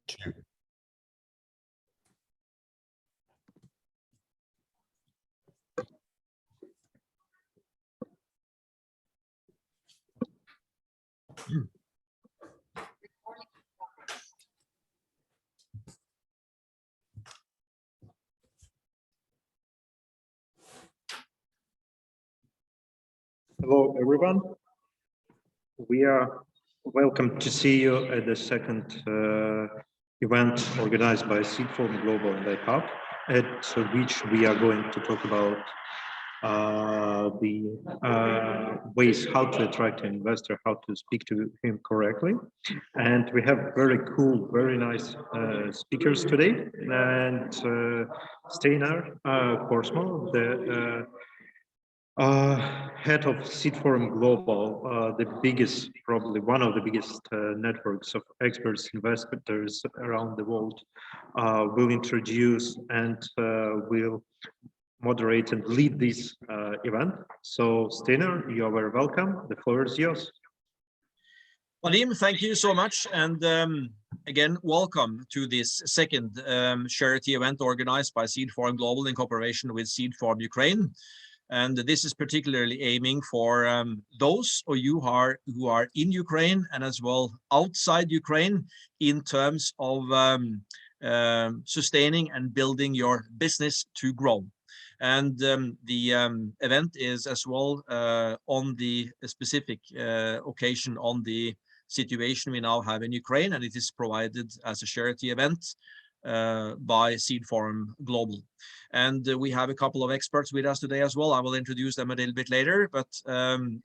Two. Hello, everyone. We are welcome to see you at the second event organized by Seed Forum Global and IHUB, at which we are going to talk about the ways how to attract an investor, how to speak to him correctly. And we have very cool, very nice speakers today. And Steinar Korsmo, the head of Seed Forum Global, the biggest, probably one of the biggest networks of experts, investors around the world, will introduce and will moderate and lead this event. So Steinar, you are very welcome. The floor is yours. Vadim, thank you so much. And again, welcome to this second charity event organized by Seed Forum Global in cooperation with Seed Forum Ukraine. And this is particularly aiming for those of you who are in Ukraine and as well outside Ukraine in terms of sustaining and building your business to grow. And the event is as well on the specific occasion on the situation we now have in Ukraine, and it is provided as a charity event by Seed Forum Global. And we have a couple of experts with us today as well. I will introduce them a little bit later, but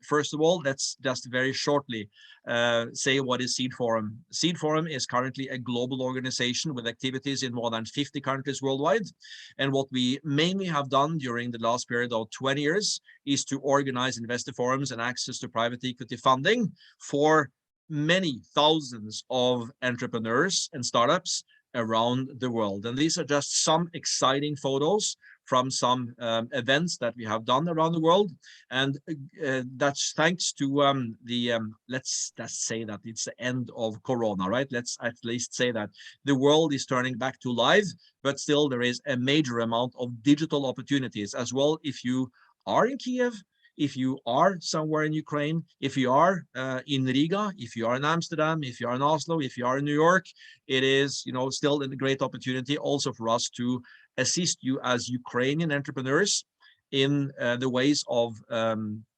first of all, let's just very shortly say what is Seed Forum. Seed Forum is currently a global organization with activities in more than 50 countries worldwide. And what we mainly have done during the last period of 20 years is to organize investor forums and access to private equity funding for many thousands of entrepreneurs and startups around the world. And these are just some exciting photos from some events that we have done around the world. And that's thanks to let's just say that it's the end of Corona, right? Let's at least say that the world is turning back to live, but still there is a major amount of digital opportunities as well. If you are in Kiev, if you are somewhere in Ukraine, if you are in Riga, if you are in Amsterdam, if you are in Oslo, if you are in New York, it is, still a great opportunity also for us to assist you as Ukrainian entrepreneurs in the ways of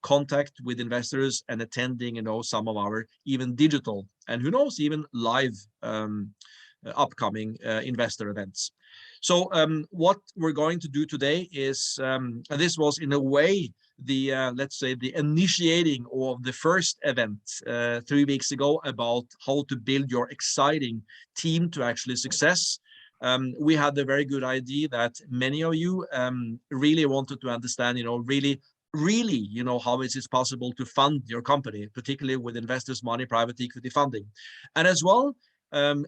contact with investors and attending, some of our even digital and who knows, even live upcoming investor events. So what we're going to do today is, this was in a way the let's say the initiating of the first event 3 weeks ago about how to build your exciting team to actually success. We had a very good idea that many of you really wanted to understand, really, how is it possible to fund your company, particularly with investors' money, private equity funding. And as well,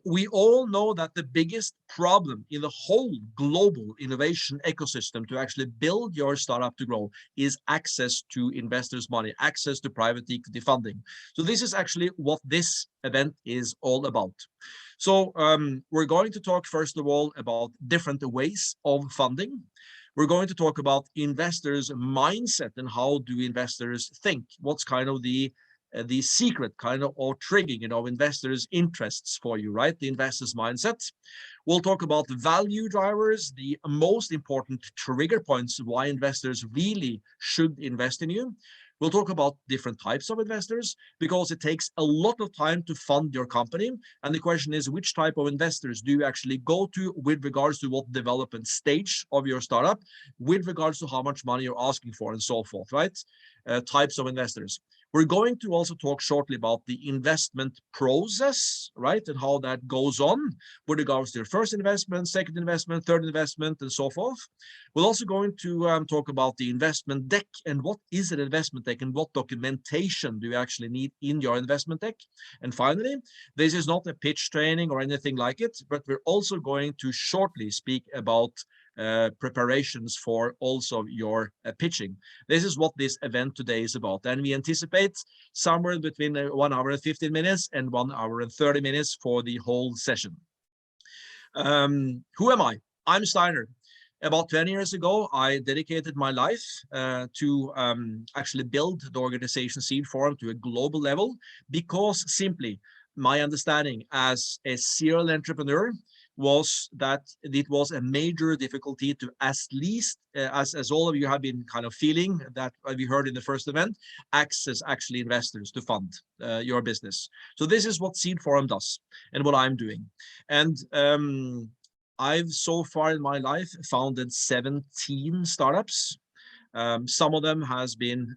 we all know that the biggest problem in the whole global innovation ecosystem to actually build your startup to grow is access to investors' money, access to private equity funding. So this is actually what this event is all about. So we're going to talk first of all about different ways of funding. We're going to talk about investors' mindset and how do investors think, what's kind of the secret kind of or triggering, investors' interests for you, right? The investor's mindset. We'll talk about value drivers, the most important trigger points why investors really should invest in you. We'll talk about different types of investors because it takes a lot of time to fund your company. And the question is, which type of investors do you actually go to with regards to what development stage of your startup, with regards to how much money you're asking for and so forth, right? Types of investors. We're going to also talk shortly about the investment process, right? And how that goes on with regards to your first investment, second investment, third investment, and so forth. We're also going to talk about the investment deck and what is an investment deck and what documentation do you actually need in your investment deck. And finally, this is not a pitch training or anything like it, but we're also going to shortly speak about preparations for also your pitching. This is what this event today is about, and we anticipate somewhere between 1 hour and 15 minutes and 1 hour and 30 minutes for the whole session. Who am I? I'm Steinar. About 20 years ago, I dedicated my life to actually build the organization Seed Forum to a global level, because simply my understanding as a serial entrepreneur was that it was a major difficulty to, as least as all of you have been kind of feeling that we heard in the first event, access actually investors to fund your business. So this is what Seed Forum does and what I'm doing. And I've so far in my life founded 17 startups. Some of them has been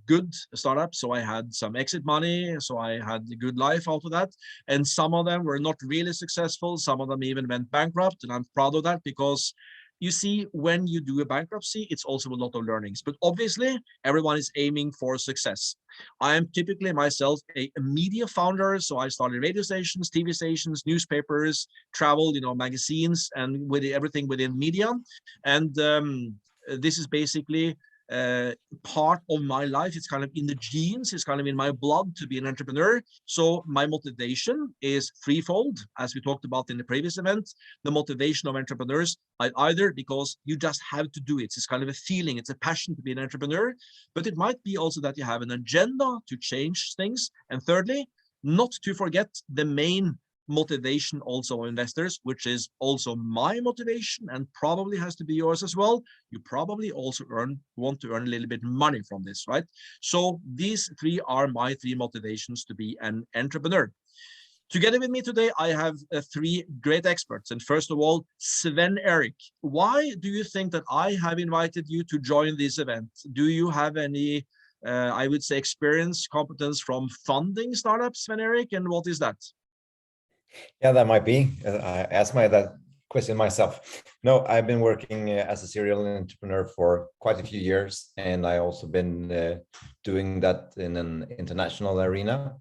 good startups, so I had some exit money, so I had a good life out of that. And some of them were not really successful. Some of them even went bankrupt, and I'm proud of that, because you see, when you do a bankruptcy, it's also a lot of learnings. But obviously, everyone is aiming for success. I am typically myself a media founder, so I started radio stations, TV stations, newspapers, travel, magazines, and with everything within media. And this is basically part of my life. It's kind of in the genes, it's kind of in my blood to be an entrepreneur. So my motivation is threefold, as we talked about in the previous event. The motivation of entrepreneurs, either because you just have to do it, it's kind of a feeling, it's a passion to be an entrepreneur, but it might be also that you have an agenda to change things. And thirdly, not to forget the main motivation also of investors, which is also my motivation and probably has to be yours as well. You probably also want to earn a little bit money from this, right? So these three are my three motivations to be an entrepreneur. Together with me today, I have three great experts. And first of all, Sven-Erik, why do you think that I have invited you to join this event? Do you have any, I would say, experience, competence from funding startups, Sven-Erik, and what is that? Yeah, that might be. I asked that question myself. No, I've been working as a serial entrepreneur for quite a few years, and I also been doing that in an international arena.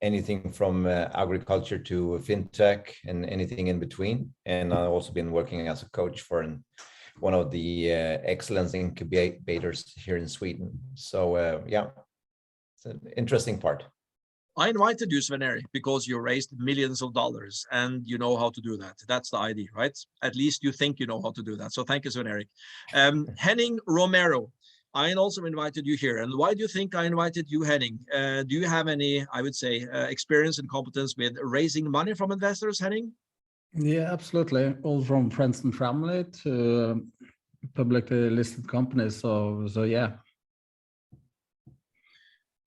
Anything from agriculture to fintech and anything in between. And I've also been working as a coach for one of the excellence incubators here in Sweden. So yeah, it's an interesting part. I invited you, Sven-Erik, because you raised millions of dollars and you know how to do that. That's the idea, right? At least you think you know how to do that. So thank you, Sven-Erik. Henning Romero, I also invited you here. And why do you think I invited you, Henning? Do you have any, I would say, experience and competence with raising money from investors, Henning? Yeah, absolutely. All from friends and family to publicly listed companies. So yeah.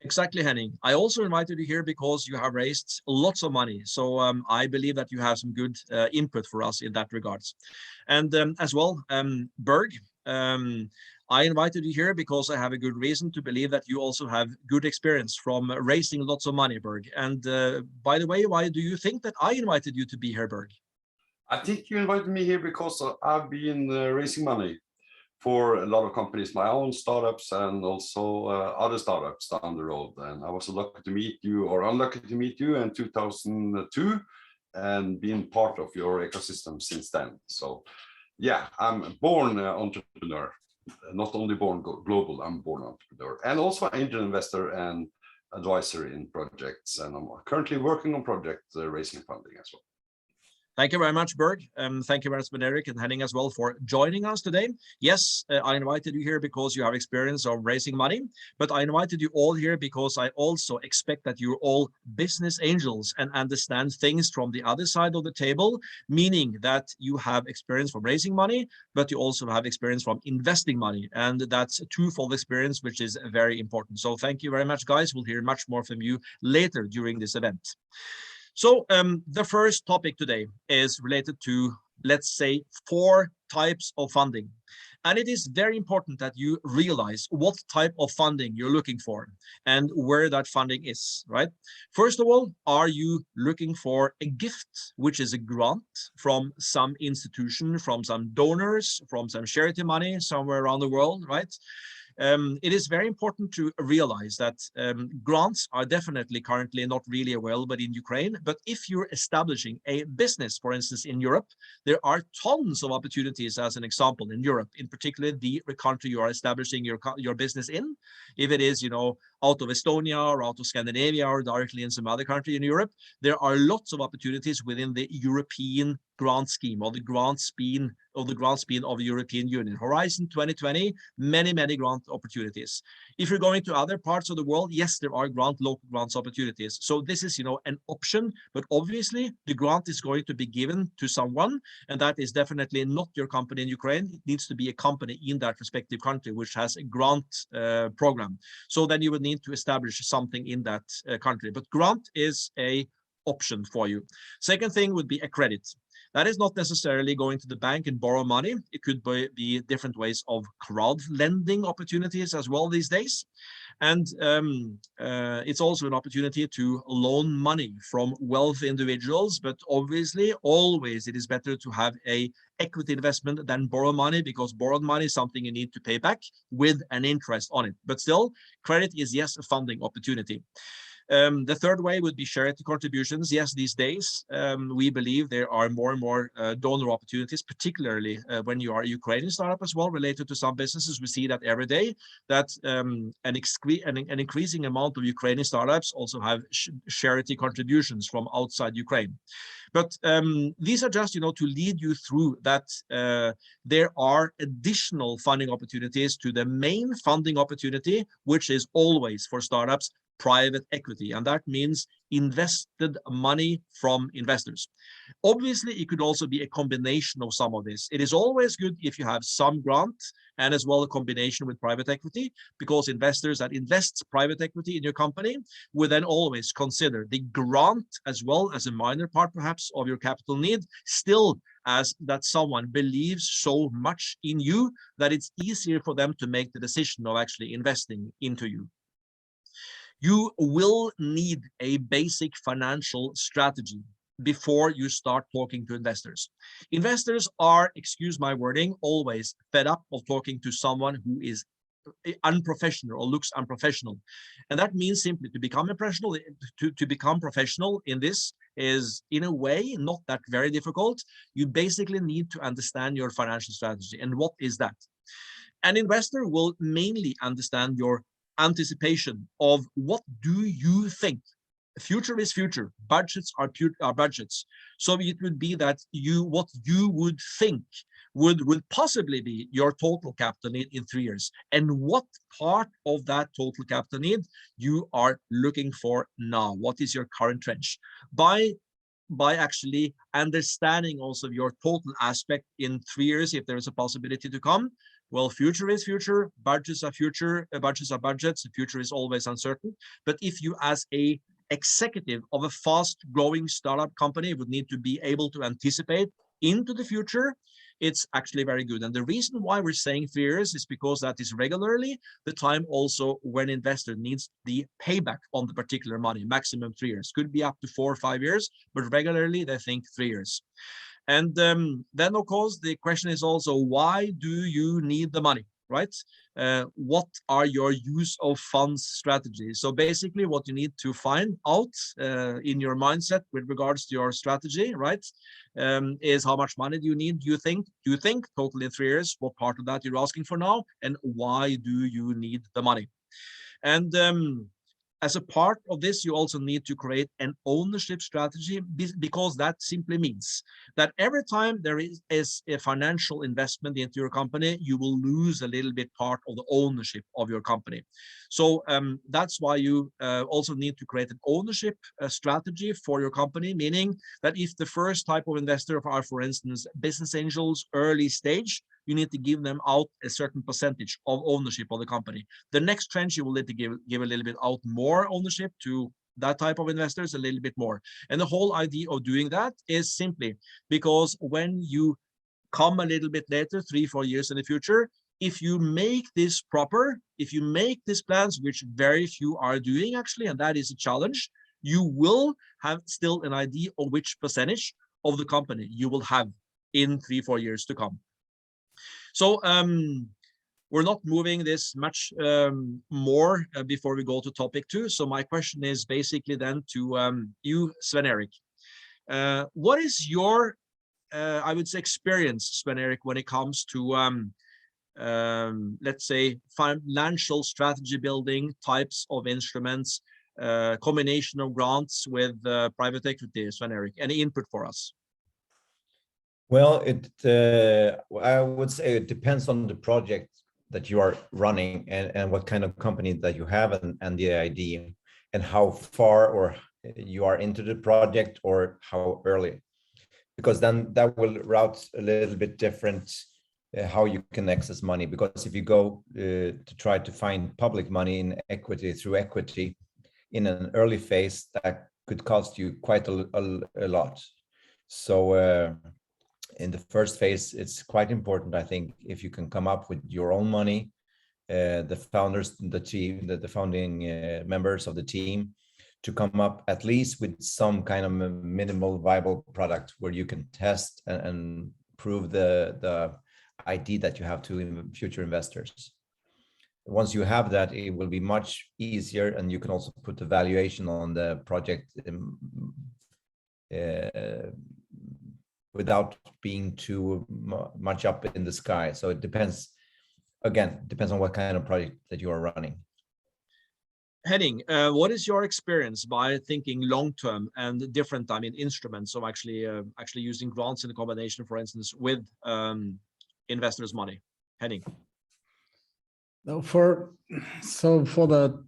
Exactly, Henning. I also invited you here because you have raised lots of money. So I believe that you have some good input for us in that regards. And as well, Berg, I invited you here because I have a good reason to believe that you also have good experience from raising lots of money, Berg. And by the way, why do you think that I invited you to be here, Berg? I think you invited me here because I've been raising money for a lot of companies, my own startups and also other startups down the road. And I was lucky to meet you, or unlucky to meet you, in 2002 and being part of your ecosystem since then. So yeah, I'm a born entrepreneur, not only born global, I'm born entrepreneur, and also an angel investor and advisor in projects. And I'm currently working on project raising funding as well. Thank you very much, Berg. Thank you very much, Sven-Erik and Henning as well for joining us today. Yes, I invited you here because you have experience of raising money, but I invited you all here because I also expect that you're all business angels and understand things from the other side of the table, meaning that you have experience from raising money, but you also have experience from investing money. And that's a twofold experience, which is very important. So thank you very much, guys. We'll hear much more from you later during this event. So the first topic today is related to, let's say, 4 types of funding. And it is very important that you realize what type of funding you're looking for and where that funding is, right? First of all, are you looking for a gift, which is a grant from some institution, from some donors, from some charity money somewhere around the world, right? It is very important to realize that grants are definitely currently not really available in Ukraine, but if you're establishing a business, for instance, in Europe, there are tons of opportunities, as an example, in Europe, in particular the country you are establishing your business in. If it is, out of Estonia or out of Scandinavia or directly in some other country in Europe, there are lots of opportunities within the European grant scheme, or the grant scheme of the European Union. Horizon 2020, many grant opportunities. If you're going to other parts of the world, yes, there are local grants opportunities. So this is, an option, but obviously the grant is going to be given to someone, and that is definitely not your company in Ukraine. It needs to be a company in that respective country which has a grant program. So then you would need to establish something in that country, but grant is a option for you. Second thing would be a credit. That is not necessarily going to the bank and borrow money. It could be different ways of crowd lending opportunities as well these days. And it's also an opportunity to loan money from wealthy individuals, but obviously always it is better to have a equity investment than borrow money, because borrowed money is something you need to pay back with an interest on it. But still, credit is, yes, a funding opportunity. The third way would be charity contributions. Yes, these days, we believe there are more and more donor opportunities, particularly when you are a Ukrainian startup as well, related to some businesses. We see that every day, that an increasing amount of Ukrainian startups also have charity contributions from outside Ukraine. But these are just, to lead you through that there are additional funding opportunities to the main funding opportunity, which is always for startups, private equity, and that means invested money from investors. Obviously, it could also be a combination of some of this. It is always good if you have some grant and as well a combination with private equity, because investors that invest private equity in your company will then always consider the grant as well as a minor part perhaps of your capital need, still as that someone believes so much in you that it's easier for them to make the decision of actually investing into you. You will need a basic financial strategy before you start talking to investors. Investors are, excuse my wording, always fed up of talking to someone who is unprofessional or looks unprofessional. And that means simply to become professional, to become professional in this is in a way not that very difficult. You basically need to understand your financial strategy. And what is that? An investor will mainly understand your anticipation of what do you think. Future is future, budgets are budgets. So it would be that what you would think would possibly be your total capital need in 3 years, and what part of that total capital need you are looking for now. What is your current trench? By actually understanding also your total aspect in 3 years, if there is a possibility to come. Well, future is future, budgets are future, budgets are budgets, the future is always uncertain. But if you as a executive of a fast growing startup company would need to be able to anticipate into the future, it's actually very good. And the reason why we're saying 3 years is because that is regularly the time also when investor needs the payback on the particular money, maximum 3 years. Could be up to 4 or 5 years, but regularly they think 3 years. And then, of course, the question is also, why do you need the money, right? What are your use of funds strategies? So basically what you need to find out in your mindset with regards to your strategy, right, is how much money do you need? Do you think total in 3 years? What part of that you're asking for now? And why do you need the money? And as a part of this, you also need to create an ownership strategy, because that simply means that every time there is a financial investment into your company, you will lose a little bit part of the ownership of your company. So that's why you also need to create an ownership strategy for your company, meaning that if the first type of investor are, for instance, business angels, early stage, you need to give them out a certain percentage of ownership of the company. The next tranche, you will need to give a little bit out more ownership to that type of investors, a little bit more. And the whole idea of doing that is simply because when you come a little bit later, 3-4 years in the future, if you make this proper, if you make these plans, which very few are doing actually, and that is a challenge, you will have still an idea of which percentage of the company you will have in 3-4 years to come. So We're not moving this much more before we go to topic 2. So my question is basically then to you, Sven-Erik. What is your, I would say, experience, Sven-Erik, when it comes to, let's say, financial strategy building types of instruments, combination of grants with private equity, Sven-Erik? Any input for us? Well, I would say it depends on the project that you are running and what kind of company that you have and the idea and how far or you are into the project or how early, because then that will route a little bit different how you can access money. Because if you go to try to find public money in equity through equity in an early phase, that could cost you quite a lot. So in the first phase, it's quite important, I think, if you can come up with your own money, the founders, the team, the founding members of the team, to come up at least with some kind of minimal viable product where you can test and prove the idea that you have to future investors. Once you have that, it will be much easier, and you can also put the valuation on the project without being too much up in the sky. So it depends, again, depends on what kind of project that you are running. Henning, what is your experience by thinking long-term and different, I mean, instruments of actually using grants in a combination, for instance, with investors' money? Henning. For the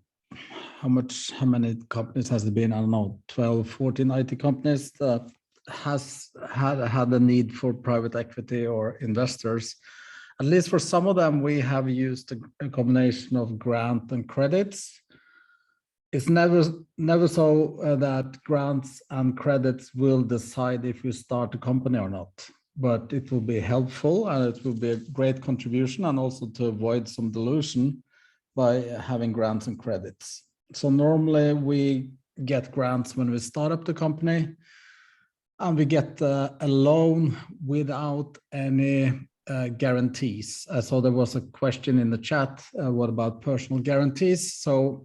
how many companies has it been? I don't know, 12, 14 IT companies that has had a need for private equity or investors. At least for some of them, we have used a combination of grant and credits. It's never so that grants and credits will decide if you start a company or not, but it will be helpful and it will be a great contribution, and also to avoid some dilution by having grants and credits. So normally we get grants when we start up the company, and we get a loan without any guarantees. So there was a question in the chat, what about personal guarantees? So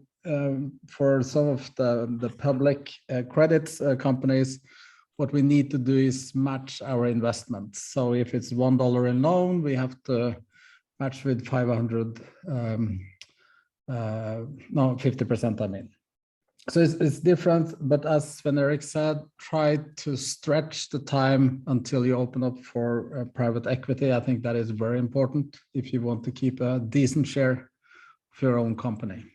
for some of the public credits companies, what we need to do is match our investments. So if it's $1 in loan, we have to match with 500, no, 50%, I mean. So it's different, but as Sven-Erik said, try to stretch the time until you open up for private equity. I think that is very important if you want to keep a decent share of your own company.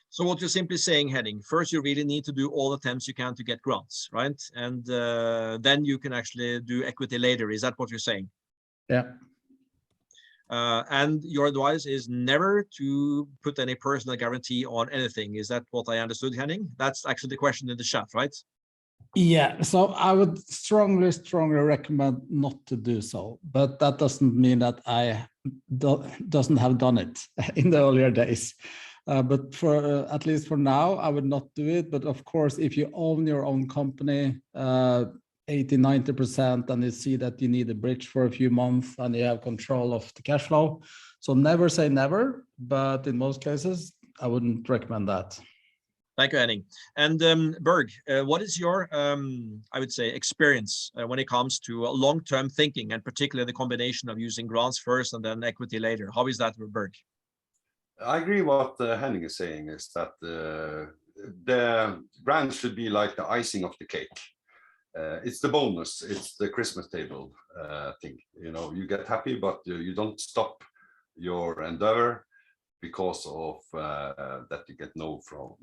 So what you're simply saying, Henning, first you really need to do all attempts you can to get grants, right? And then you can actually do equity later. Is that what you're saying? Yeah. And your advice is never to put any personal guarantee on anything. Is that what I understood, Henning? That's actually the question in the chat, right? Yeah, so I would strongly recommend not to do so, but that doesn't mean that I doesn't have done it in the earlier days. But for at least for now, I would not do it. But of course, if you own your own company, 80–90%, and you see that you need a bridge for a few months and you have control of the cash flow. So never say never, but in most cases, I wouldn't recommend that. Thank you, Henning. And Berg, what is your, I would say, experience when it comes to long-term thinking, and particularly the combination of using grants first and then equity later? How is that, Berg? I agree what Henning is saying, is that the grants should be like the icing of the cake. It's the bonus, it's the Christmas table thing. You know, you get happy, but you don't stop your endeavor because of that you get no from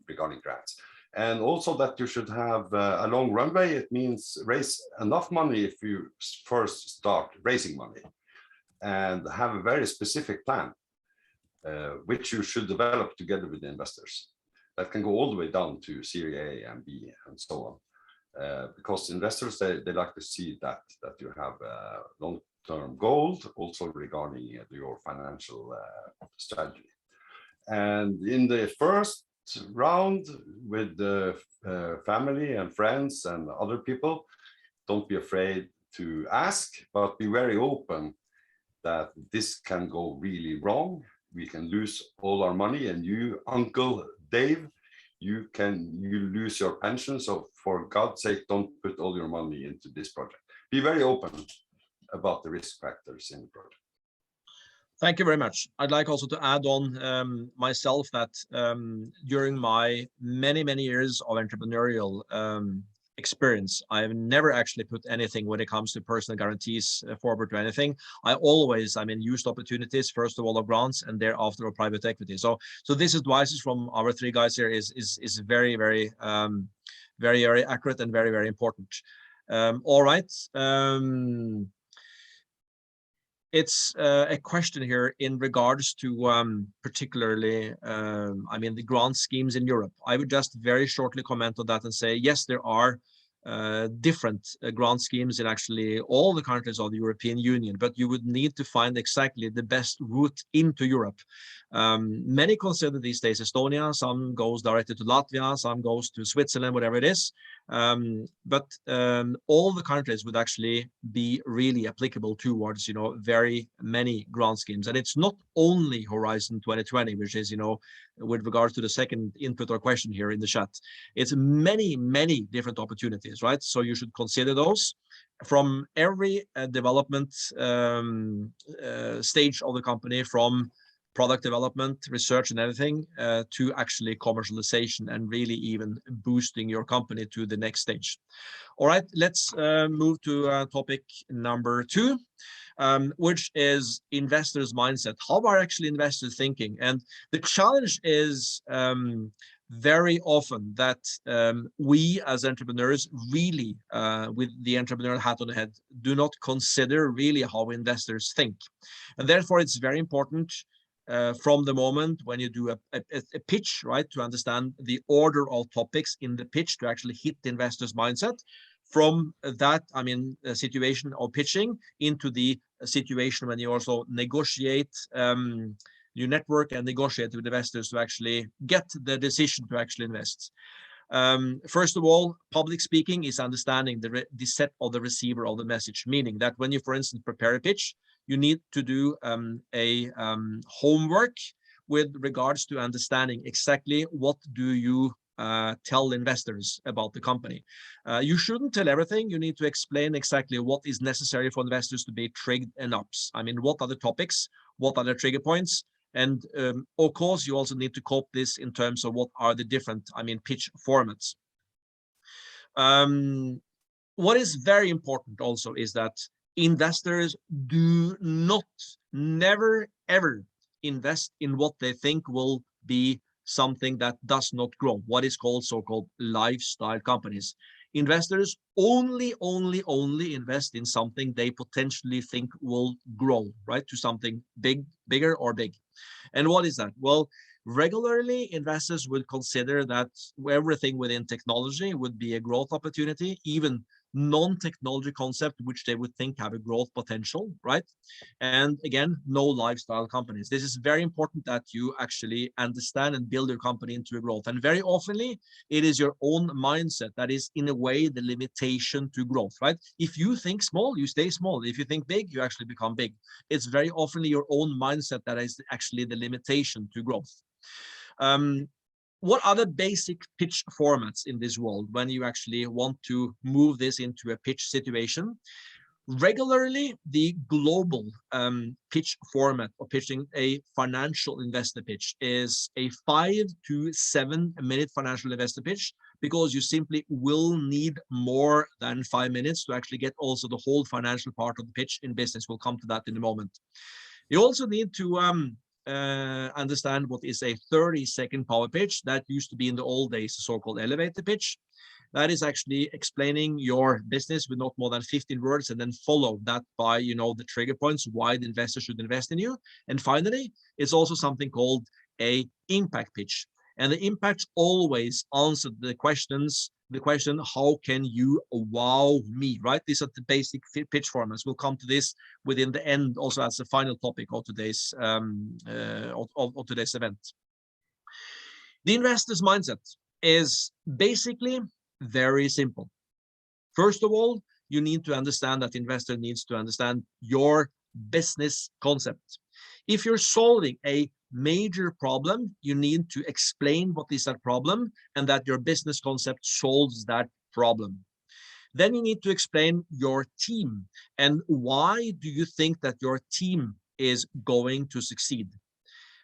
regarding grants. And also that you should have a long runway. It means raise enough money if you first start raising money, and have a very specific plan, which you should develop together with the investors. That can go all the way down to Series A and B and so on. Because investors, they like to see that you have a long-term goal, also regarding your financial strategy. And in the first round with the family and friends and other people, don't be afraid to ask, but be very open that this can go really wrong. We can lose all our money, and you, Uncle Dave, you lose your pension. So for God's sake, don't put all your money into this project. Be very open about the risk factors in the project. Thank you very much. I'd like also to add on myself that during my many years of entrepreneurial experience, I've never actually put anything when it comes to personal guarantees forward to anything. I always, used opportunities, first of all, of grants, and thereafter of private equity. So this advice from our three guys here is very accurate and very important. All right. It's a question here in regards to particularly, the grant schemes in Europe. I would just very shortly comment on that and say, yes, there are different grant schemes in actually all the countries of the European Union, but you would need to find exactly the best route into Europe. Many consider these days Estonia, some goes directly to Latvia, some goes to Switzerland, whatever it is. But all the countries would actually be really applicable towards, very many grant schemes. And it's not only Horizon 2020, which is, with regards to the second input or question here in the chat, it's many different opportunities, right? So you should consider those from every development stage of the company, from product development, research and everything, to actually commercialization and really even boosting your company to the next stage. All right, let's move to topic number 2, which is investors' mindset. How are actually investors thinking? And the challenge is very often that we as entrepreneurs really, with the entrepreneurial hat on the head, do not consider really how investors think. And therefore, it's very important from the moment when you do a pitch, right, to understand the order of topics in the pitch to actually hit the investor's mindset. From that, a situation of pitching into the situation when you also negotiate, you network and negotiate with investors to actually get the decision to actually invest. First of all, public speaking is understanding the set of the receiver of the message, meaning that when you, for instance, prepare a pitch, you need to do homework with regards to understanding exactly what do you tell investors about the company. You shouldn't tell everything. You need to explain exactly what is necessary for investors to be triggered enough. What are the topics? What are the trigger points? And of course, you also need to cope this in terms of what are the different, pitch formats. What is very important also is that investors do not, never, ever invest in what they think will be something that does not grow, what is called so-called lifestyle companies. Investors only invest in something they potentially think will grow, right, to something bigger or big. And what is that? Well, regularly investors would consider that everything within technology would be a growth opportunity, even non-technology concept which they would think have a growth potential, right? And again, no lifestyle companies. This is very important that you actually understand and build your company into a growth. And very oftenly, it is your own mindset that is in a way the limitation to growth, right? If you think small, you stay small. If you think big, you actually become big. It's very often your own mindset that is actually the limitation to growth. What are the basic pitch formats in this world when you actually want to move this into a pitch situation? Regularly, the global pitch format of pitching a financial investor pitch is a 5 to 7 minute financial investor pitch, because you simply will need more than 5 minutes to actually get also the whole financial part of the pitch in business. We'll come to that in a moment. You also need to understand what is a 30-second power pitch. That used to be in the old days the so-called elevator pitch. That is actually explaining your business with not more than 15 words, and then follow that by the trigger points why the investor should invest in you. And finally, it's also something called a impact pitch. And the impact always answer the question, how can you wow me, right? These are the basic pitch formats. We'll come to this within the end, also as a final topic of today's event. The investor's mindset is basically very simple. First of all, you need to understand that the investor needs to understand your business concept. If you're solving a major problem, you need to explain what is that problem and that your business concept solves that problem. Then you need to explain your team and why do you think that your team is going to succeed.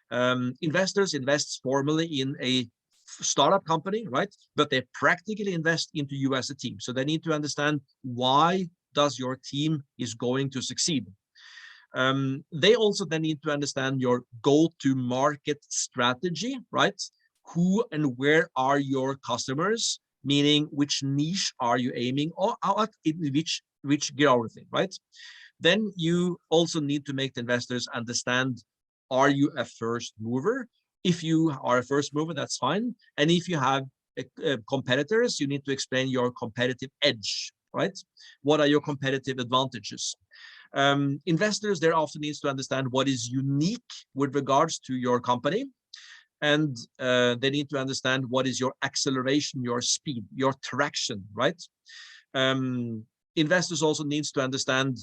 Investors invest formally in a startup company, right? But they practically invest into you as a team. So they need to understand why does your team is going to succeed. They also then need to understand your go-to-market strategy, right? Who and where are your customers? Meaning which niche are you aiming at in which geography, right? Then you also need to make the investors understand, are you a first mover? If you are a first mover, that's fine. And if you have competitors, you need to explain your competitive edge, right? What are your competitive advantages? Investors there often needs to understand what is unique with regards to your company. And they need to understand what is your acceleration, your speed, your traction, right? Investors also needs to understand,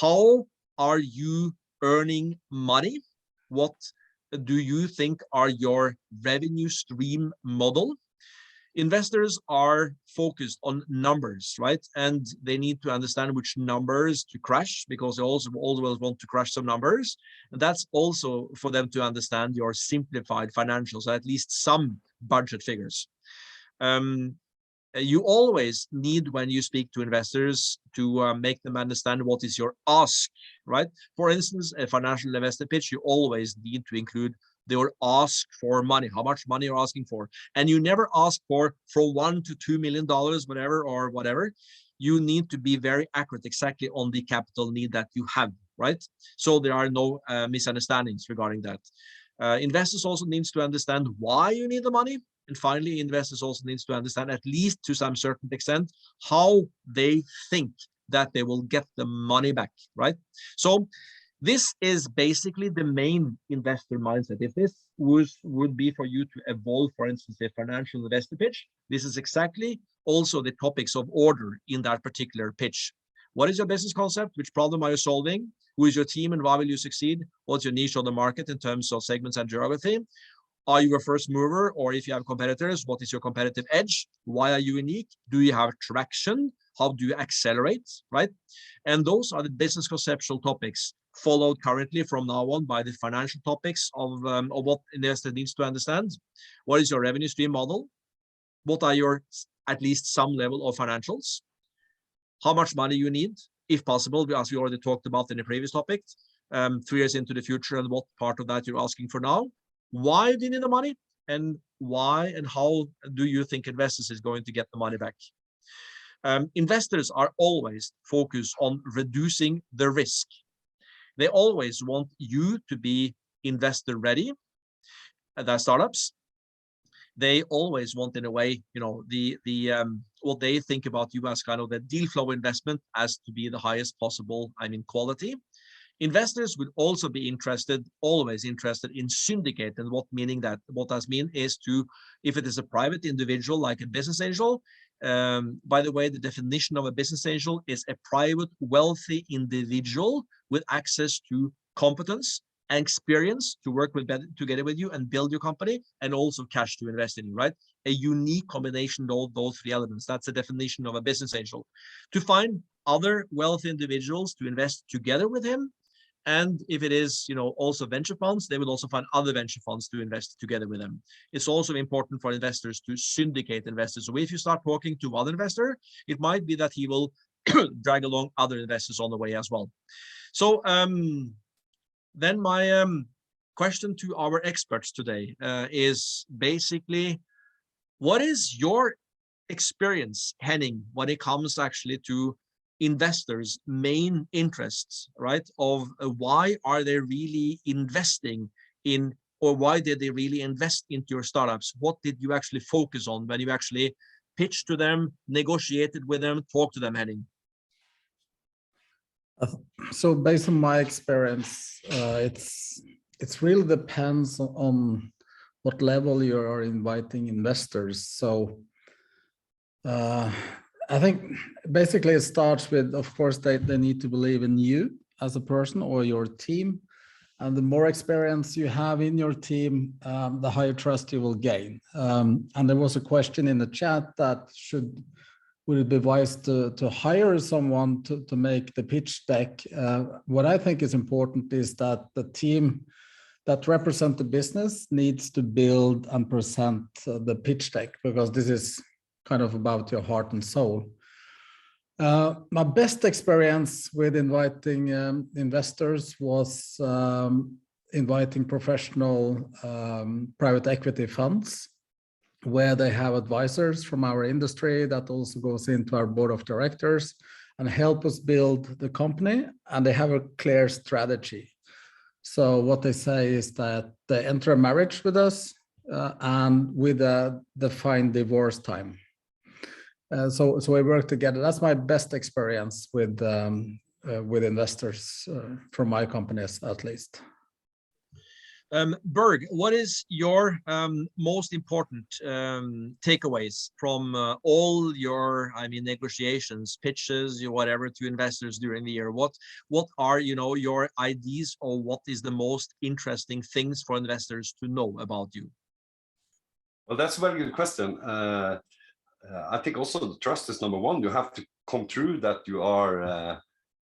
how are you earning money? What do you think are your revenue stream model? Investors are focused on numbers, right? And they need to understand which numbers to crash, because they also always want to crash some numbers. And that's also for them to understand your simplified financials, at least some budget figures. You always need, when you speak to investors, to make them understand what is your ask, right? For instance, a financial investor pitch, you always need to include their ask for money, how much money you're asking for. And you never ask for from $1 to $2 million, whatever. You need to be very accurate exactly on the capital need that you have, right? So there are no misunderstandings regarding that. Investors also needs to understand why you need the money. And finally, investors also needs to understand, at least to some certain extent, how they think that they will get the money back, right? So this is basically the main investor mindset. If this would be for you to evolve, for instance, a financial investor pitch, this is exactly also the topics of order in that particular pitch. What is your business concept? Which problem are you solving? Who is your team and why will you succeed? What's your niche on the market in terms of segments and geography? Are you a first mover, or if you have competitors, what is your competitive edge? Why are you unique? Do you have traction? How do you accelerate, right? And those are the business conceptual topics, followed currently from now on by the financial topics of what investor needs to understand. What is your revenue stream model? What are your, at least some level of financials? How much money you need, if possible, as we already talked about in the previous topic, 3 years into the future, and what part of that you're asking for now. Why do you need the money, and why and how do you think investors is going to get the money back? Investors are always focused on reducing the risk. They always want you to be investor ready at their startups. They always want, in a way, you know, what they think about you as kind of the deal flow investment as to be the highest possible, quality. Investors would also be always interested in syndicate, and what does mean is to, if it is a private individual like a business angel, by the way, the definition of a business angel is a private wealthy individual with access to competence and experience to work together with you and build your company, and also cash to invest in you, right? A unique combination of those 3 elements. That's the definition of a business angel. To find other wealthy individuals to invest together with him. And if it is, also venture funds, they will also find other venture funds to invest together with them. It's also important for investors to syndicate investors. So if you start talking to one investor, it might be that he will drag along other investors on the way as well. So then my question to our experts today is basically, what is your experience, Henning, when it comes actually to investors' main interests, right? Of why are they really investing in, or why did they really invest into your startups? What did you actually focus on when you actually pitched to them, negotiated with them, talked to them, Henning? So based on my experience, it really depends on what level you are inviting investors. So I think basically it starts with, of course, they need to believe in you as a person or your team. And the more experience you have in your team, the higher trust you will gain. And there was a question in the chat that would it be wise to hire someone to make the pitch deck? What I think is important is that the team that represent the business needs to build and present the pitch deck, because this is kind of about your heart and soul. My best experience with inviting investors was inviting professional private equity funds, where they have advisors from our industry that also goes into our board of directors and help us build the company, and they have a clear strategy. So what they say is that they enter a marriage with us and with a defined divorce time. So we work together. That's my best experience with investors from my companies, at least. Berg, what is your most important takeaways from all your, negotiations, pitches, whatever, to investors during the year? What are, your ideas, or what is the most interesting things for investors to know about you? Well, that's a very good question. I think also the trust is number one. You have to come through that you are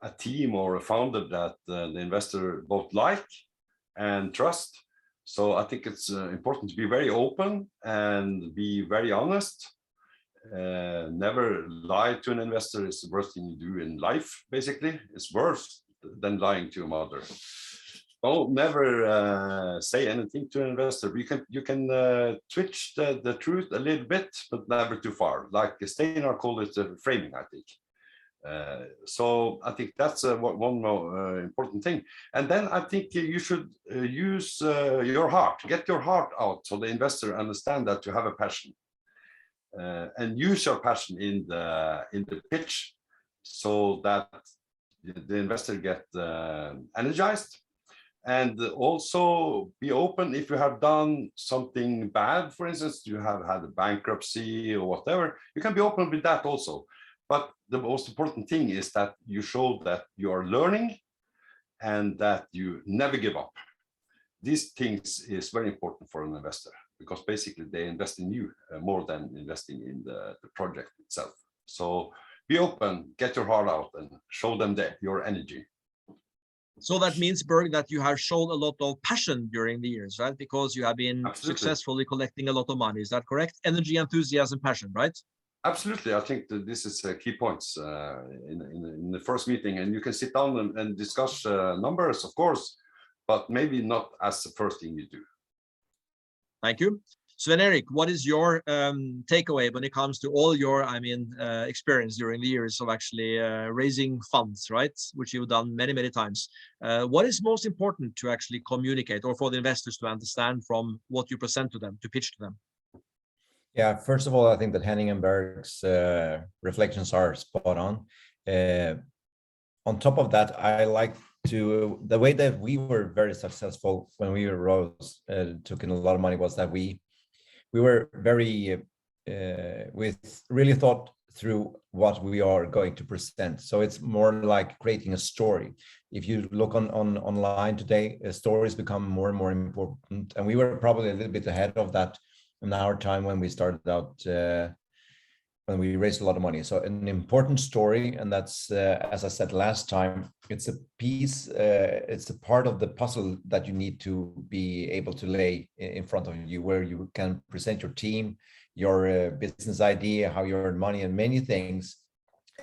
a team or a founder that the investor both like and trust. So I think it's important to be very open and be very honest. Never lie to an investor is the worst thing you do in life, basically. It's worse than lying to your mother. Don't never say anything to an investor. You can twitch the truth a little bit, but never too far. Like Steinar called it framing, I think. So I think that's one more important thing. And then I think you should use your heart, get your heart out, so the investor understand that you have a passion, and use your passion in the pitch, so that the investor get energized. And also be open if you have done something bad. For instance, you have had a bankruptcy or whatever, you can be open with that also. But the most important thing is that you show that you are learning and that you never give up. These things is very important for an investor, because basically they invest in you more than investing in the project itself. So be open, get your heart out, and show them your energy. So that means, Berg, that you have shown a lot of passion during the years, right? Because you have been successfully collecting a lot of money. Is that correct? Energy, enthusiasm, passion, right? Absolutely. I think that this is key points in the first meeting, and you can sit down and discuss numbers, of course, but maybe not as the first thing you do. Thank you. Sven Erik, what is your takeaway when it comes to all your, experience during the years of actually raising funds, right? Which you've done many, many times. What is most important to actually communicate, or for the investors to understand from what you present to them, to pitch to them? Yeah, first of all, I think that Henning and Berg's reflections are spot on. On top of that, I like the way that we were very successful when we took in a lot of money, was that we were very, we really thought through what we are going to present. So it's more like creating a story. If you look online today, stories become more and more important. And we were probably a little bit ahead of that in our time when we started out, when we raised a lot of money. So an important story, and that's, as I said last time, it's a piece, it's a part of the puzzle that you need to be able to lay in front of you, where you can present your team, your business idea, how you earn money, and many things.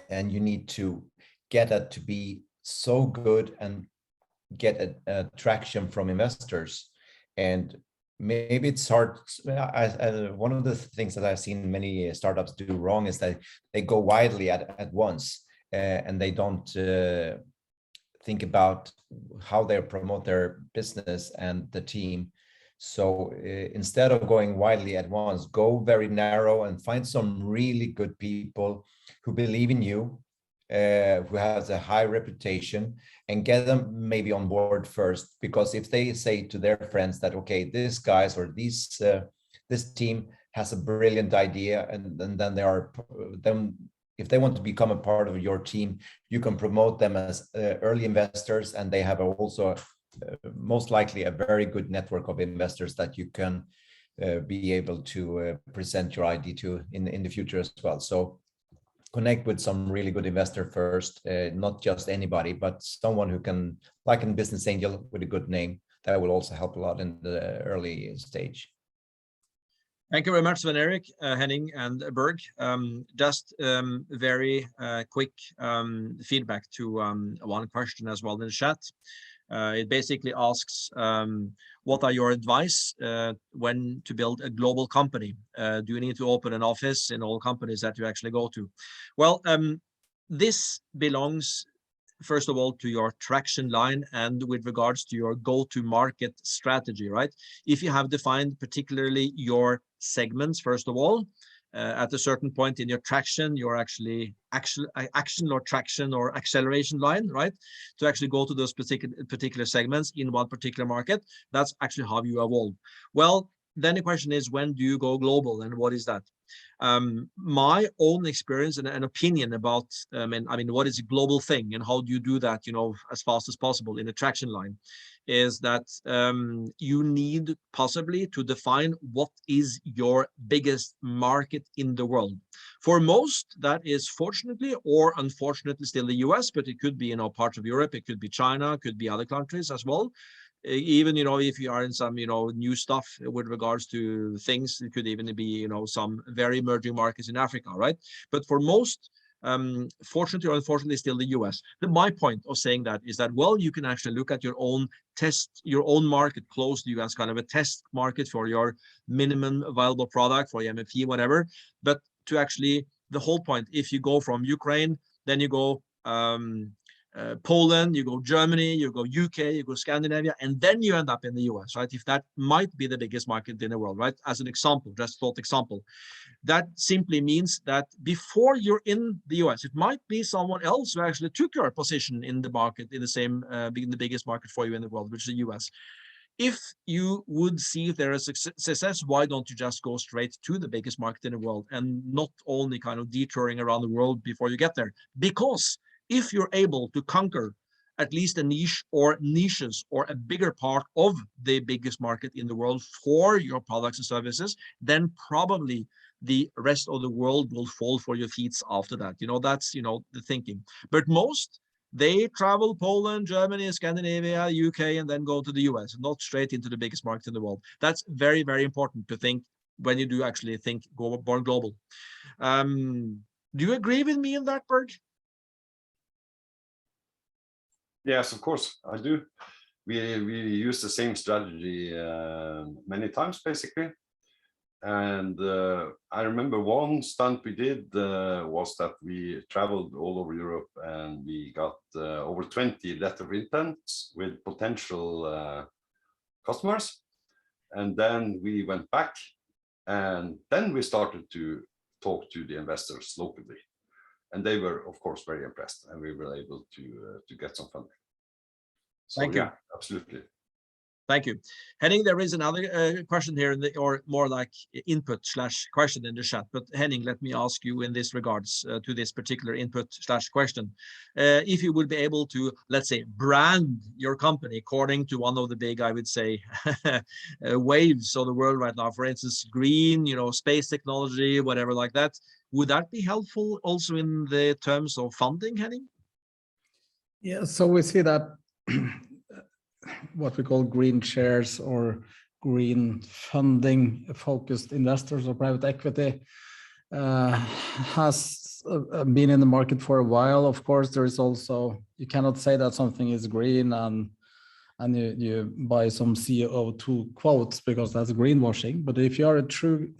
And you need to get it to be so good and get a traction from investors. And maybe it's hard. One of the things that I've seen many startups do wrong is that they go widely at once, and they don't think about how they promote their business and the team. So instead of going widely at once, go very narrow and find some really good people who believe in you, who has a high reputation, and get them maybe on board first. Because if they say to their friends that, okay, this guys or this team has a brilliant idea, and then if they want to become a part of your team, you can promote them as early investors, and they have also most likely a very good network of investors that you can be able to present your ID to in the future as well. So connect with some really good investor first, not just anybody, but someone who can, like in Business Angel with a good name, that will also help a lot in the early stage. Thank you very much, Sven Erik, Henning, and Berg. Just very quick feedback to one question as well in the chat. It basically asks, what are your advice when to build a global company? Do you need to open an office in all companies that you actually go to? Well, this belongs, first of all, to your traction line and with regards to your go-to-market strategy, right? If you have defined particularly your segments, first of all, at a certain point in your traction, your action or traction or acceleration line, right? To actually go to those particular segments in one particular market, that's actually how you evolve. Well, then the question is, when do you go global, and what is that? My own experience and opinion about, I mean, what is a global thing and how do you do that, you know, as fast as possible in a traction line, is that you need possibly to define what is your biggest market in the world. For most, that is fortunately or unfortunately still the US, but it could be, you know, parts of Europe, it could be China, it could be other countries as well. Even, you know, if you are in some, you know, new stuff with regards to things, it could even be, you know, some very emerging markets in Africa, right? But for most, fortunately or unfortunately, still the US. My point of saying that is that, well, you can actually look at your own market close to you as kind of a test market for your minimum viable product, for your MVP, whatever. But to actually, the whole point, if you go from Ukraine, then you go Poland, you go Germany, you go UK, you go Scandinavia, and then you end up in the US, right? If that might be the biggest market in the world, right? As an example, just thought example. That simply means that before you're in the US, it might be someone else who actually took your position in the market, in the same, in the biggest market for you in the world, which is the US. If you would see if there is success, why don't you just go straight to the biggest market in the world and not only kind of detouring around the world before you get there? Because if you're able to conquer at least a niche or niches or a bigger part of the biggest market in the world for your products and services, then probably the rest of the world will fall for your feet after that. You know, that's, you know, the thinking. But most, they travel Poland, Germany, Scandinavia, UK, and then go to the US, not straight into the biggest market in the world. That's very, very important to think when you do actually think born global. Do you agree with me in that, Berg? Yes, of course, I do. We use the same strategy many times, basically. And I remember one stunt we did was that we traveled all over Europe and we got over 20 letter of intents with potential customers. And then we went back and then we started to talk to the investors locally. And they were, of course, very impressed, and we were able to get some funding. So, Thank you. Yeah, absolutely. Thank you. Henning, there is another question here, or more like input / question in the chat. But Henning, let me ask you in this regards to this particular input / question. If you would be able to, let's say, brand your company according to one of the big, I would say, waves of the world right now, for instance, green, you know, space technology, whatever like that, would that be helpful also in the terms of funding, Henning? Yeah, so we see that what we call green shares or green funding focused investors or private equity has been in the market for a while. Of course, there is also, you cannot say that something is green and you buy some CO2 quotes because that's greenwashing. But if you are a true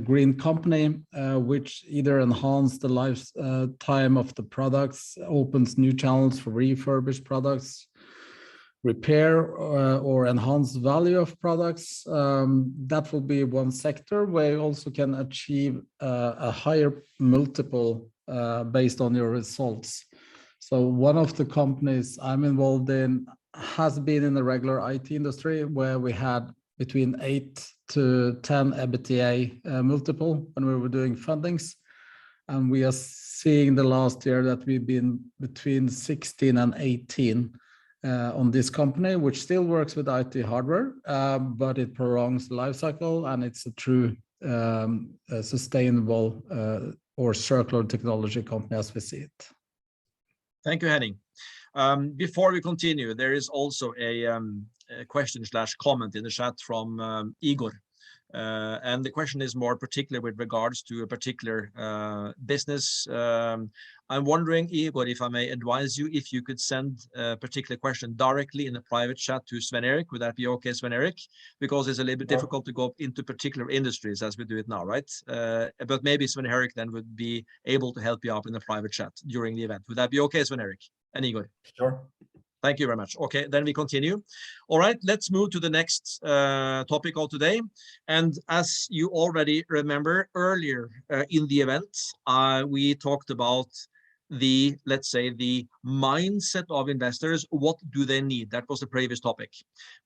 green company, which either enhance the lifetime of the products, opens new channels for refurbished products, repair or enhance value of products, that will be one sector where you also can achieve a higher multiple based on your results. So one of the companies I'm involved in has been in the regular IT industry where we had between 8 to 10 EBITDA multiple when we were doing fundings. And we are seeing the last year that we've been between 16 and 18 on this company, which still works with IT hardware, but it prolongs the life cycle, and it's a true sustainable or circular technology company as we see it. Thank you, Henning. Before we continue, there is also a question/comment in the chat from Igor. And the question is more particular with regards to a particular business. I'm wondering, Igor, if I may advise you, if you could send a particular question directly in a private chat to Sven Erik. Would that be okay, Sven Erik? Because it's a little bit difficult to go into particular industries as we do it now, right? But maybe Sven Erik then would be able to help you out in the private chat during the event. Would that be okay, Sven Erik and Igor? Sure. Thank you very much. Okay, then we continue. All right, let's move to the next topic of today. And as you already remember earlier in the event, we talked about the, let's say, the mindset of investors. What do they need? That was the previous topic.